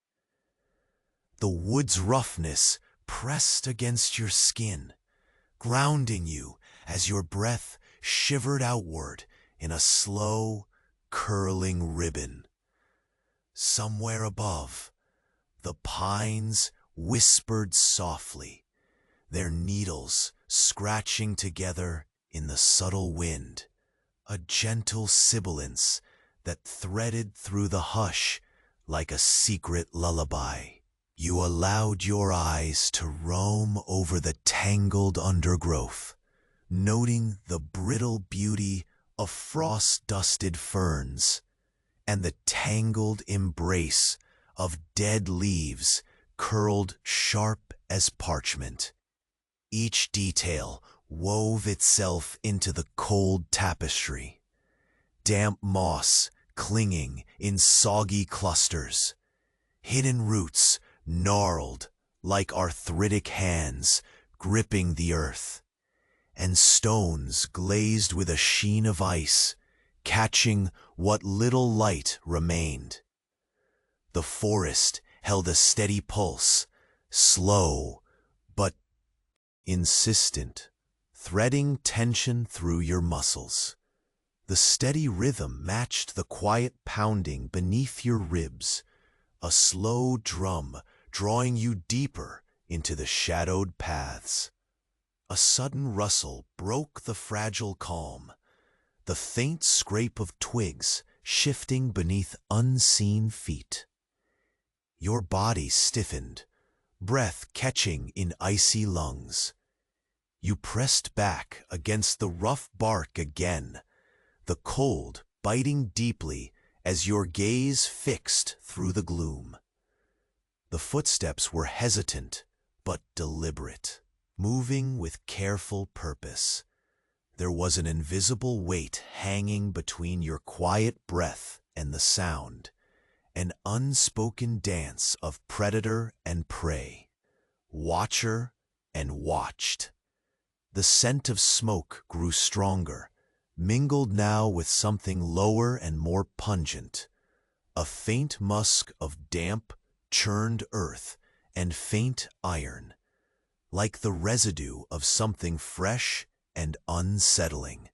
The wood's roughness pressed against your skin, grounding you as your breath shivered outward in a slow, curling ribbon. Somewhere above, the pines whispered softly, their needles scratching together in the subtle wind, a gentle sibilance that threaded through the hush like a secret lullaby. You allowed your eyes to roam over the tangled undergrowth, noting the brittle beauty of frost-dusted ferns and the tangled embrace of dead leaves curled sharp as parchment. Each detail wove itself into the cold tapestry, damp moss clinging in soggy clusters, hidden roots gnarled like arthritic hands gripping the earth, and stones glazed with a sheen of ice, catching what little light remained. The forest held a steady pulse, slow but insistent, threading tension through your muscles. The steady rhythm matched the quiet pounding beneath your ribs, a slow drum drawing you deeper into the shadowed paths. A sudden rustle broke the fragile calm, the faint scrape of twigs shifting beneath unseen feet. Your body stiffened, breath catching in icy lungs. You pressed back against the rough bark again, the cold biting deeply as your gaze fixed through the gloom. The footsteps were hesitant but deliberate, moving with careful purpose. There was an invisible weight hanging between your quiet breath and the sound, an unspoken dance of predator and prey, watcher and watched. The scent of smoke grew stronger, mingled now with something lower and more pungent, a faint musk of damp, churned earth and faint iron, like the residue of something fresh and unsettling.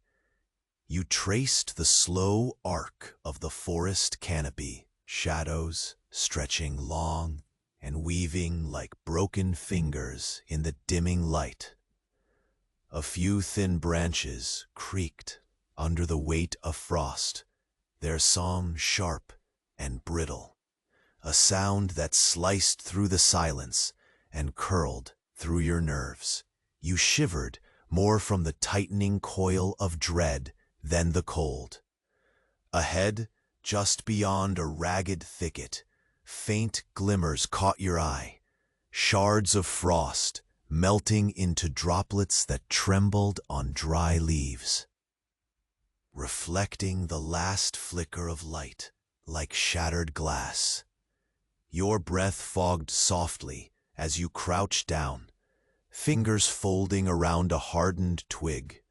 You traced the slow arc of the forest canopy, shadows stretching long and weaving like broken fingers in the dimming light. A few thin branches creaked under the weight of frost, their song sharp and brittle, a sound that sliced through the silence and curled through your nerves. You shivered more from the tightening coil of dread than the cold. Ahead, just beyond a ragged thicket, faint glimmers caught your eye, shards of frost melting into droplets that trembled on dry leaves, reflecting the last flicker of light like shattered glass. Your breath fogged softly as you crouched down, fingers folding around a hardened twig,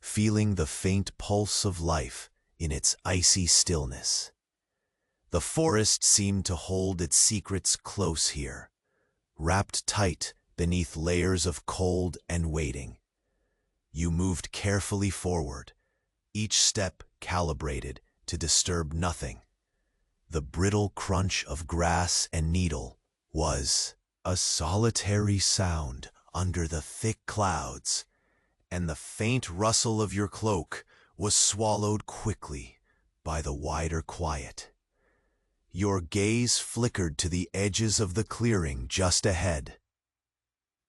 feeling the faint pulse of life in its icy stillness. The forest seemed to hold its secrets close here, wrapped tight beneath layers of cold and waiting. You moved carefully forward, each step calibrated to disturb nothing. The brittle crunch of grass and needle was a solitary sound under the thick clouds, and the faint rustle of your cloak was swallowed quickly by the wider quiet. Your gaze flickered to the edges of the clearing just ahead.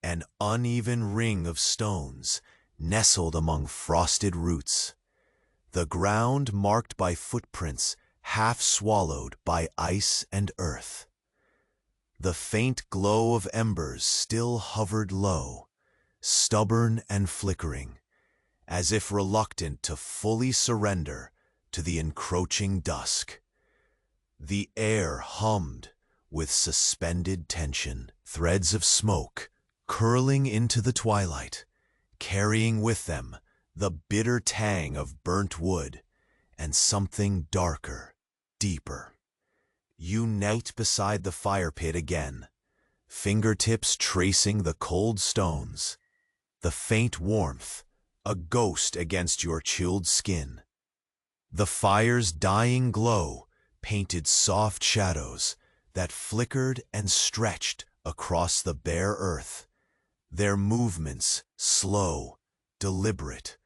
An uneven ring of stones nestled among frosted roots, the ground marked by footprints half swallowed by ice and earth. The faint glow of embers still hovered low, stubborn and flickering, as if reluctant to fully surrender to the encroaching dusk. The air hummed with suspended tension, threads of smoke curling into the twilight, carrying with them the bitter tang of burnt wood and something darker, deeper. You knelt beside the fire pit again, fingertips tracing the cold stones, the faint warmth a ghost against your chilled skin. The fire's dying glow painted soft shadows that flickered and stretched across the bare earth, their movements slow, deliberate,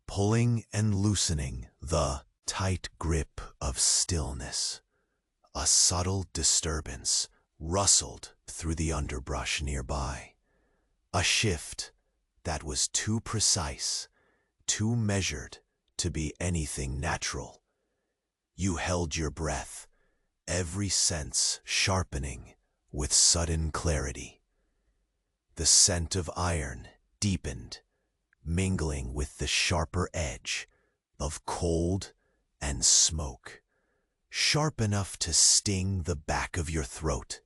pulling and loosening the tight grip of stillness. A subtle disturbance rustled through the underbrush nearby, a shift that was too precise, too measured to be anything natural. You held your breath, every sense sharpening with sudden clarity. The scent of iron deepened, mingling with the sharper edge of cold and smoke, sharp enough to sting the back of your throat.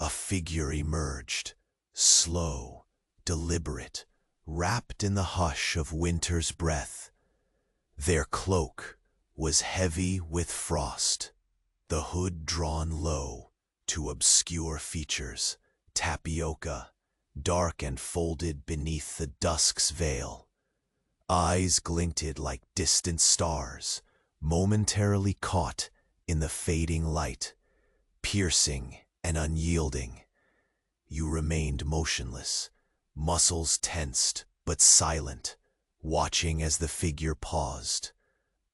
A figure emerged, slow, deliberate, wrapped in the hush of winter's breath. Their cloak was heavy with frost, the hood drawn low to obscure features, tapioca, dark and folded beneath the dusk's veil. Eyes glinted like distant stars, momentarily caught in the fading light, piercing and unyielding. You remained motionless, muscles tensed but silent, watching as the figure paused,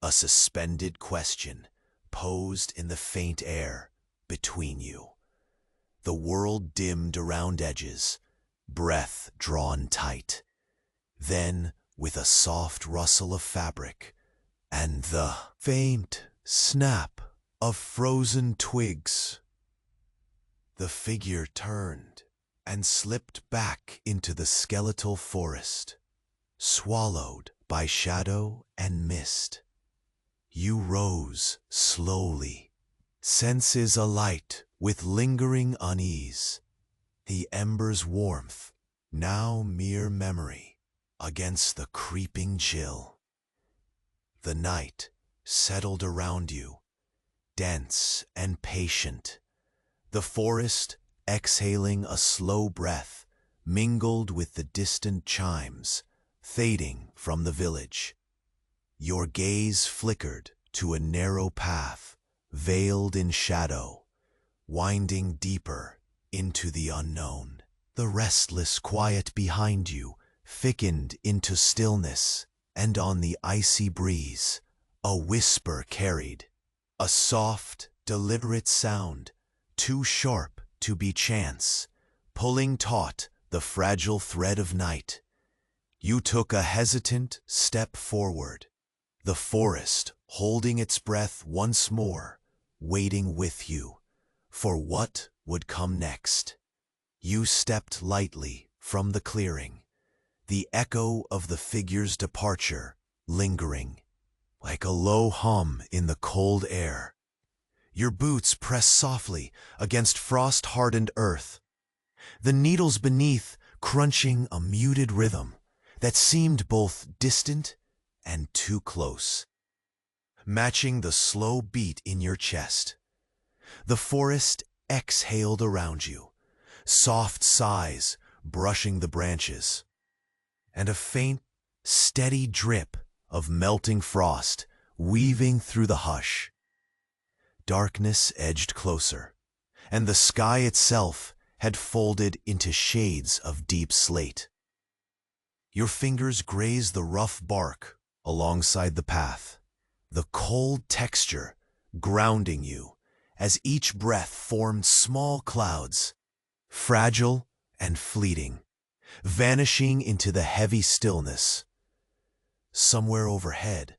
a suspended question posed in the faint air between you. The world dimmed around edges, breath drawn tight. Then, with a soft rustle of fabric and the faint Snap of frozen twigs. The figure turned and slipped back into the skeletal forest, swallowed by shadow and mist. You rose slowly, senses alight with lingering unease, the ember's warmth, now mere memory, against the creeping chill. The night settled around you, dense and patient, the forest exhaling a slow breath mingled with the distant chimes fading from the village. Your gaze flickered to a narrow path, veiled in shadow, winding deeper into the unknown. The restless quiet behind you thickened into stillness, and on the icy breeze, a whisper carried, a soft, deliberate sound, too sharp to be chance, pulling taut the fragile thread of night. You took a hesitant step forward, the forest holding its breath once more, waiting with you for what would come next. You stepped lightly from the clearing, the echo of the figure's departure lingering, like a low hum in the cold air. Your boots pressed softly against frost-hardened earth, the needles beneath crunching a muted rhythm that seemed both distant and too close, matching the slow beat in your chest. The forest exhaled around you, soft sighs brushing the branches, and a faint, steady drip of melting frost weaving through the hush. Darkness edged closer, and the sky itself had folded into shades of deep slate. Your fingers grazed the rough bark alongside the path, the cold texture grounding you as each breath formed small clouds, fragile and fleeting, vanishing into the heavy stillness. Somewhere overhead,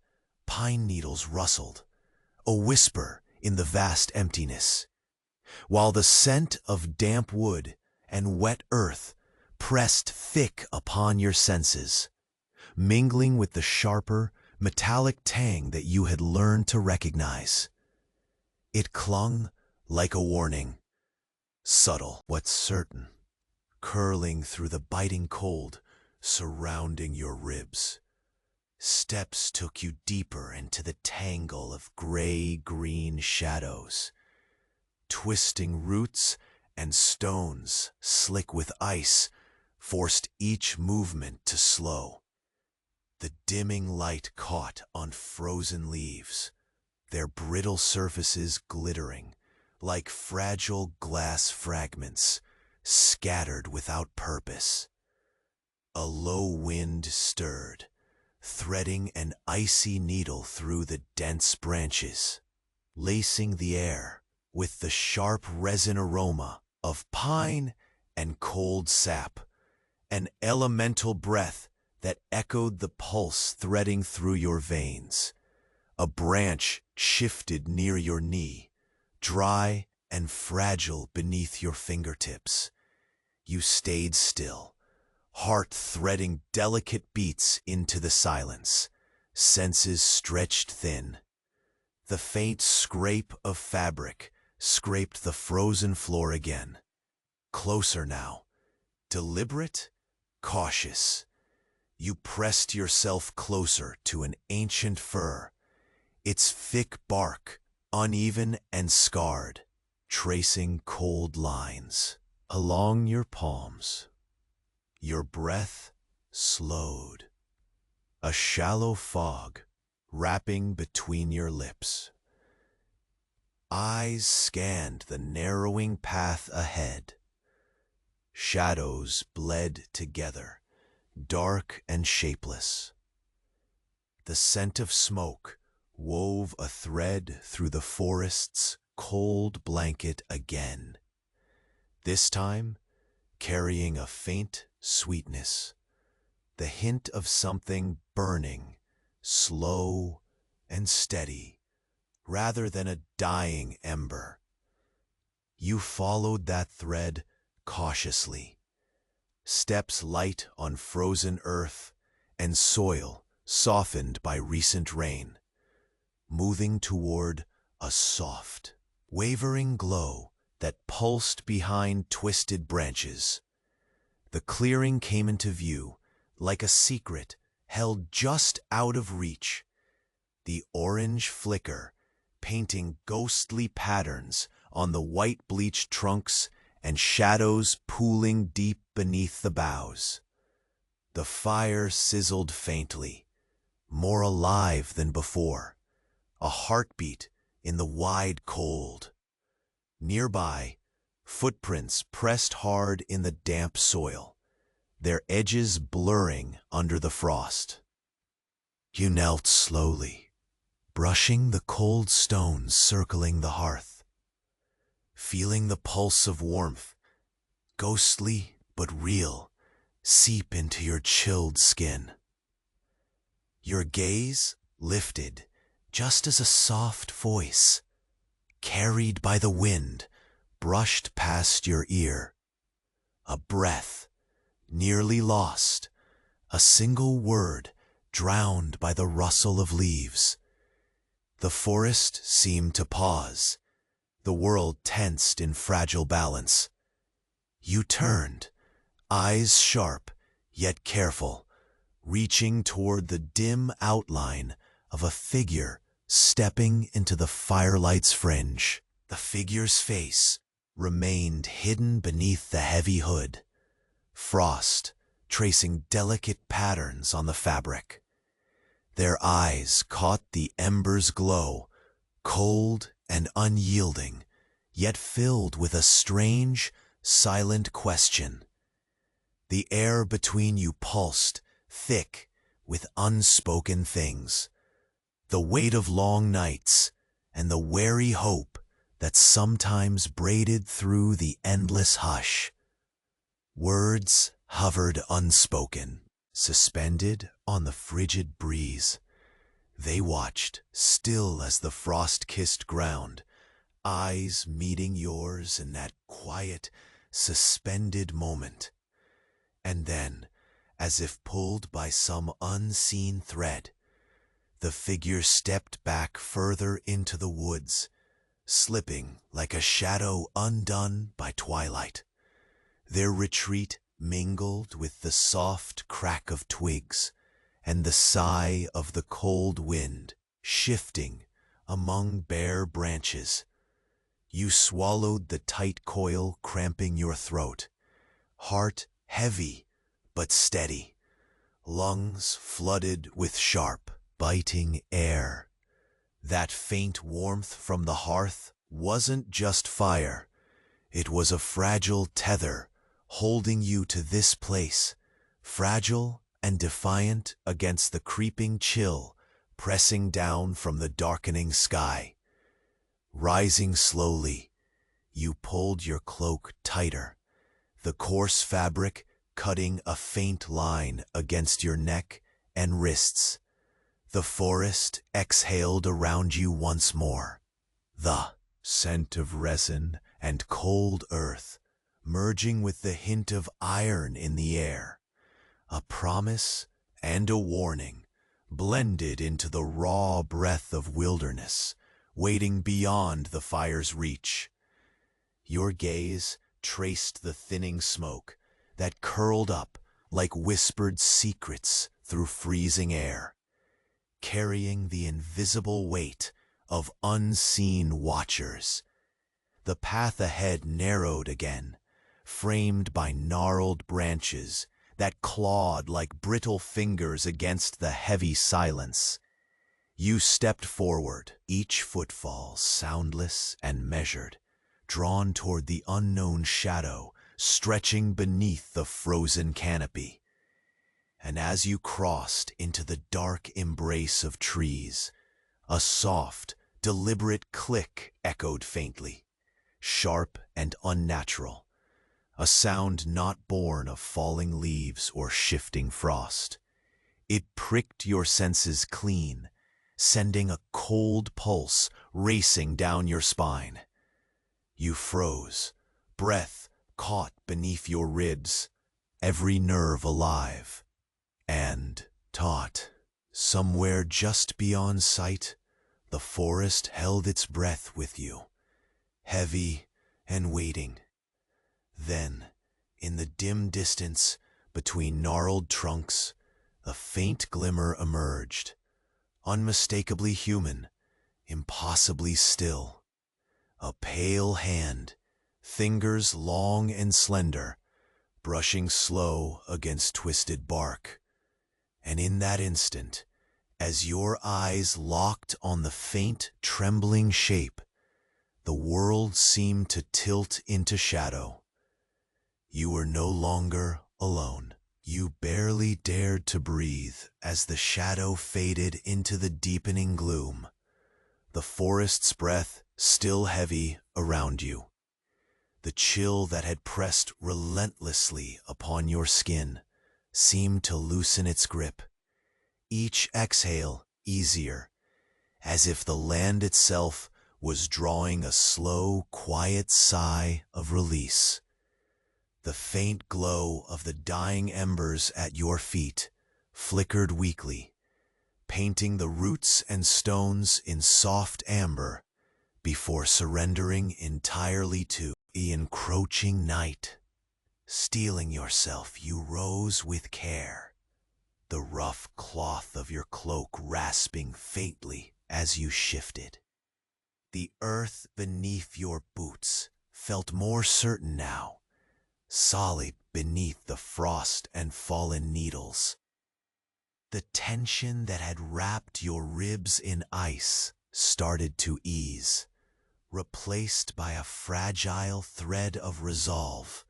pine needles rustled, a whisper in the vast emptiness, while the scent of damp wood and wet earth pressed thick upon your senses, mingling with the sharper, metallic tang that you had learned to recognize. It clung like a warning, subtle but certain, curling through the biting cold surrounding your ribs. Steps took you deeper into the tangle of gray-green shadows. Twisting roots and stones, slick with ice, forced each movement to slow. The dimming light caught on frozen leaves, their brittle surfaces glittering like fragile glass fragments scattered without purpose. A low wind stirred, threading an icy needle through the dense branches, lacing the air with the sharp resin aroma of pine and cold sap, an elemental breath that echoed the pulse threading through your veins. A branch shifted near your knee, dry and fragile beneath your fingertips. You stayed still, heart threading delicate beats into the silence, senses stretched thin. The faint scrape of fabric scraped the frozen floor again. Closer now, deliberate, cautious. You pressed yourself closer to an ancient fir, its thick bark uneven and scarred, tracing cold lines along your palms. Your breath slowed, a shallow fog wrapping between your lips. Eyes scanned the narrowing path ahead. Shadows bled together, dark and shapeless. The scent of smoke wove a thread through the forest's cold blanket again, this time carrying a faint sweetness, the hint of something burning, slow and steady, rather than a dying ember. You followed that thread cautiously, steps light on frozen earth and soil softened by recent rain, moving toward a soft, wavering glow that pulsed behind twisted branches. The clearing came into view like a secret held just out of reach, the orange flicker painting ghostly patterns on the white bleached trunks and shadows pooling deep beneath the boughs. The fire sizzled faintly, more alive than before, a heartbeat in the wide cold. Nearby, footprints pressed hard in the damp soil, their edges blurring under the frost. You knelt slowly, brushing the cold stones circling the hearth, feeling the pulse of warmth, ghostly but real, seep into your chilled skin. Your gaze lifted just as a soft voice, carried by the wind, brushed past your ear. A breath, nearly lost, a single word drowned by the rustle of leaves. The forest seemed to pause, the world tensed in fragile balance. You turned, eyes sharp yet careful, reaching toward the dim outline of a figure stepping into the firelight's fringe. The figure's face remained hidden beneath the heavy hood, frost tracing delicate patterns on the fabric. Their eyes caught the ember's glow, cold and unyielding, yet filled with a strange, silent question. The air between you pulsed, thick with unspoken things, the weight of long nights and the wary hope that sometimes braided through the endless hush. Words hovered unspoken, suspended on the frigid breeze. They watched, still as the frost-kissed ground, eyes meeting yours in that quiet, suspended moment. And then, as if pulled by some unseen thread, the figure stepped back further into the woods, slipping like a shadow undone by twilight. Their retreat mingled with the soft crack of twigs and the sigh of the cold wind shifting among bare branches. You swallowed the tight coil cramping your throat, heart heavy but steady, lungs flooded with sharp, biting air. That faint warmth from the hearth wasn't just fire. It was a fragile tether holding you to this place, fragile and defiant against the creeping chill pressing down from the darkening sky. Rising slowly, you pulled your cloak tighter, the coarse fabric cutting a faint line against your neck and wrists. The forest exhaled around you once more, the scent of resin and cold earth merging with the hint of iron in the air. A promise and a warning blended into the raw breath of wilderness, waiting beyond the fire's reach. Your gaze traced the thinning smoke that curled up like whispered secrets through freezing air, carrying the invisible weight of unseen watchers. The path ahead narrowed again, framed by gnarled branches that clawed like brittle fingers against the heavy silence. You stepped forward, each footfall soundless and measured, drawn toward the unknown shadow stretching beneath the frozen canopy. And as you crossed into the dark embrace of trees, a soft, deliberate click echoed faintly, sharp and unnatural, a sound not born of falling leaves or shifting frost. It pricked your senses clean, sending a cold pulse racing down your spine. You froze, breath caught beneath your ribs, every nerve alive, and taut. Somewhere just beyond sight, the forest held its breath with you, heavy and waiting. Then, in the dim distance, between gnarled trunks, a faint glimmer emerged, unmistakably human, impossibly still. A pale hand, fingers long and slender, brushing slow against twisted bark. And in that instant, as your eyes locked on the faint, trembling shape, the world seemed to tilt into shadow. You were no longer alone. You barely dared to breathe as the shadow faded into the deepening gloom, the forest's breath still heavy around you. The chill that had pressed relentlessly upon your skin seemed to loosen its grip, each exhale easier, as if the land itself was drawing a slow, quiet sigh of release. The faint glow of the dying embers at your feet flickered weakly, painting the roots and stones in soft amber before surrendering entirely to the encroaching night. Steeling yourself, you rose with care, the rough cloth of your cloak rasping faintly as you shifted. The earth beneath your boots felt more certain now, solid beneath the frost and fallen needles. The tension that had wrapped your ribs in ice started to ease, replaced by a fragile thread of resolve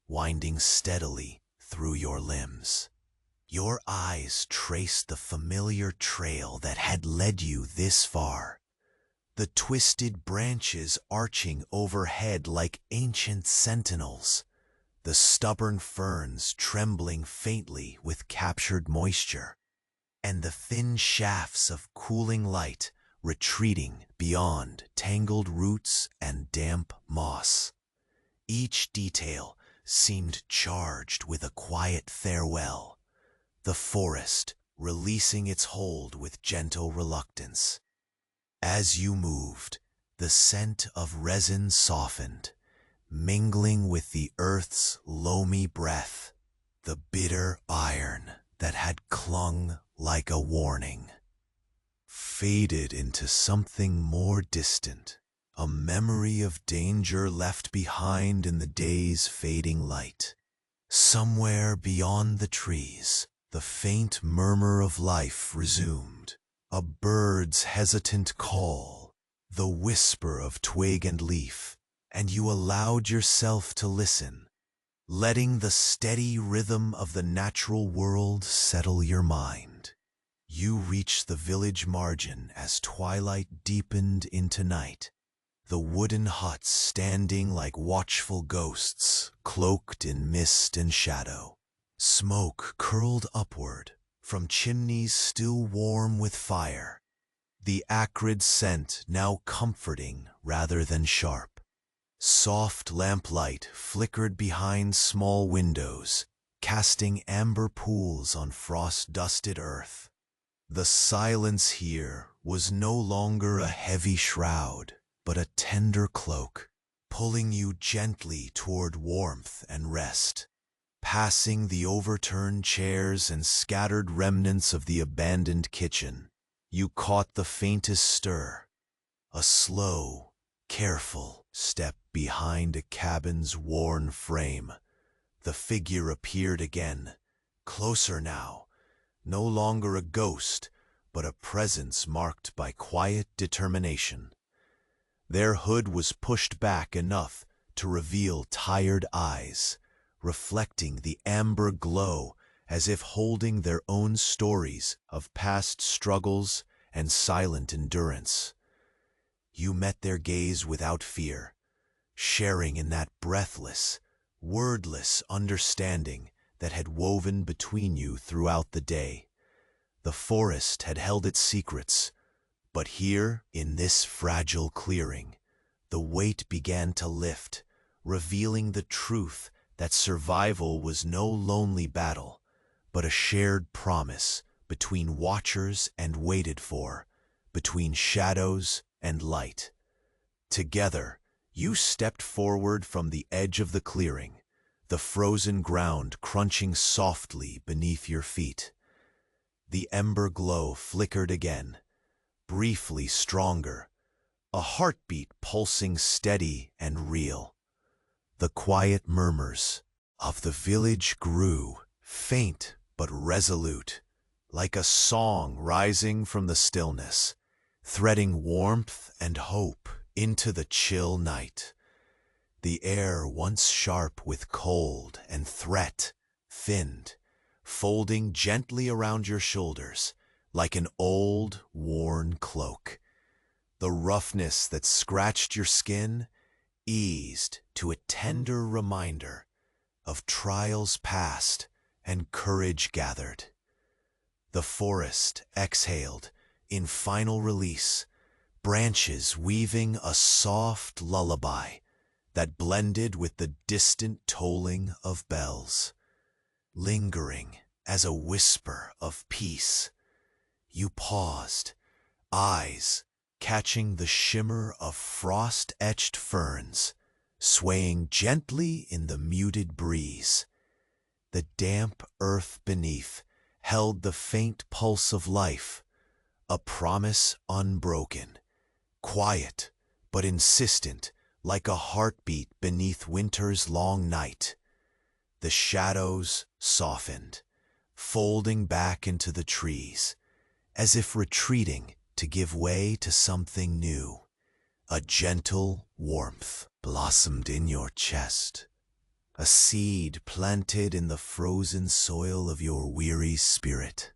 winding steadily through your limbs. Your eyes traced the familiar trail that had led you this far, the twisted branches arching overhead like ancient sentinels, the stubborn ferns trembling faintly with captured moisture, and the thin shafts of cooling light retreating beyond tangled roots and damp moss. Each detail seemed charged with a quiet farewell, the forest releasing its hold with gentle reluctance. As you moved, the scent of resin softened, mingling with the earth's loamy breath, the bitter iron that had clung like a warning faded into something more distant, a memory of danger left behind in the day's fading light. Somewhere beyond the trees, the faint murmur of life resumed, a bird's hesitant call, the whisper of twig and leaf, and you allowed yourself to listen, letting the steady rhythm of the natural world settle your mind. You reached the village margin as twilight deepened into night, the wooden huts standing like watchful ghosts, cloaked in mist and shadow. Smoke curled upward from chimneys still warm with fire, the acrid scent now comforting rather than sharp. Soft lamplight flickered behind small windows, casting amber pools on frost-dusted earth. The silence here was no longer a heavy shroud, but a tender cloak, pulling you gently toward warmth and rest. Passing the overturned chairs and scattered remnants of the abandoned kitchen, you caught the faintest stir, a slow, careful step behind a cabin's worn frame. The figure appeared again, closer now, no longer a ghost, but a presence marked by quiet determination. Their hood was pushed back enough to reveal tired eyes, reflecting the amber glow as if holding their own stories of past struggles and silent endurance. You met their gaze without fear, sharing in that breathless, wordless understanding that had woven between you throughout the day. The forest had held its secrets, But here, in this fragile clearing, the weight began to lift, revealing the truth that survival was no lonely battle, but a shared promise between watchers and waited for, between shadows and light. Together, you stepped forward from the edge of the clearing, the frozen ground crunching softly beneath your feet. The ember glow flickered again, briefly stronger, a heartbeat pulsing steady and real. The quiet murmurs of the village grew, faint but resolute, like a song rising from the stillness, threading warmth and hope into the chill night. The air, once sharp with cold and threat, thinned, folding gently around your shoulders like an old, worn cloak. The roughness that scratched your skin eased to a tender reminder of trials past and courage gathered. The forest exhaled in final release, branches weaving a soft lullaby that blended with the distant tolling of bells. Lingering as a whisper of peace, you paused, eyes catching the shimmer of frost-etched ferns, swaying gently in the muted breeze. The damp earth beneath held the faint pulse of life, a promise unbroken, quiet but insistent, like a heartbeat beneath winter's long night. The shadows softened, folding back into the trees, as if retreating to give way to something new. A gentle warmth blossomed in your chest, a seed planted in the frozen soil of your weary spirit.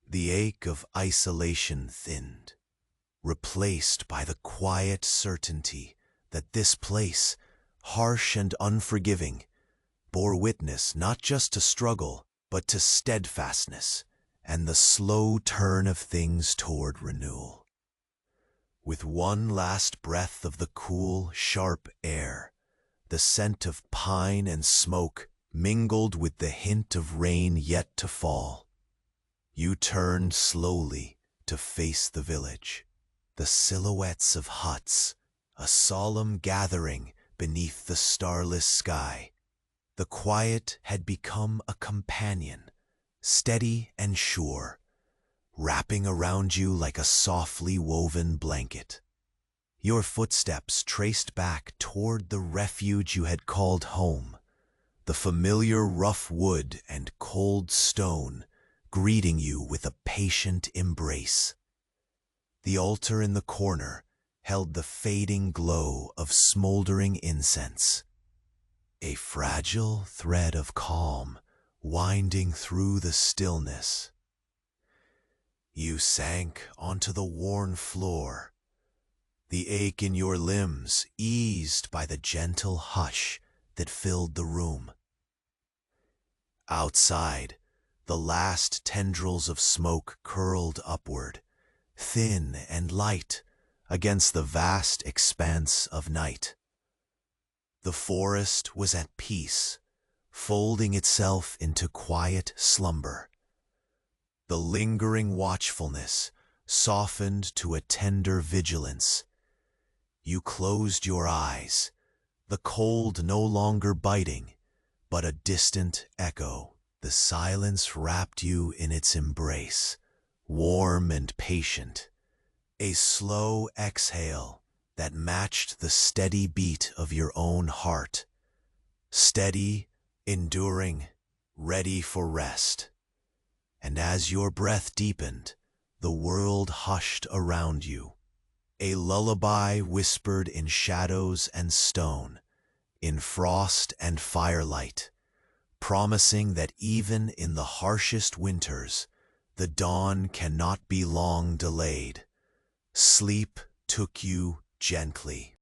The ache of isolation thinned, replaced by the quiet certainty that this place, harsh and unforgiving, bore witness not just to struggle, but to steadfastness and the slow turn of things toward renewal. With one last breath of the cool, sharp air, the scent of pine and smoke mingled with the hint of rain yet to fall. You turned slowly to face the village, the silhouettes of huts, a solemn gathering beneath the starless sky. The quiet had become a companion, steady and sure, wrapping around you like a softly woven blanket. Your footsteps traced back toward the refuge you had called home, the familiar rough wood and cold stone greeting you with a patient embrace. The altar in the corner held the fading glow of smoldering incense, a fragile thread of calm winding through the stillness. You sank onto the worn floor, the ache in your limbs eased by the gentle hush that filled the room. Outside, the last tendrils of smoke curled upward, thin and light, against the vast expanse of night. The forest was at peace, folding itself into quiet slumber. The lingering watchfulness softened to a tender vigilance. You closed your eyes, the cold no longer biting, but a distant echo. The silence wrapped you in its embrace, warm and patient, a slow exhale that matched the steady beat of your own heart, steady, enduring, ready for rest. And as your breath deepened, the world hushed around you, a lullaby whispered in shadows and stone, in frost and firelight, promising that even in the harshest winters, the dawn cannot be long delayed. Sleep took you gently.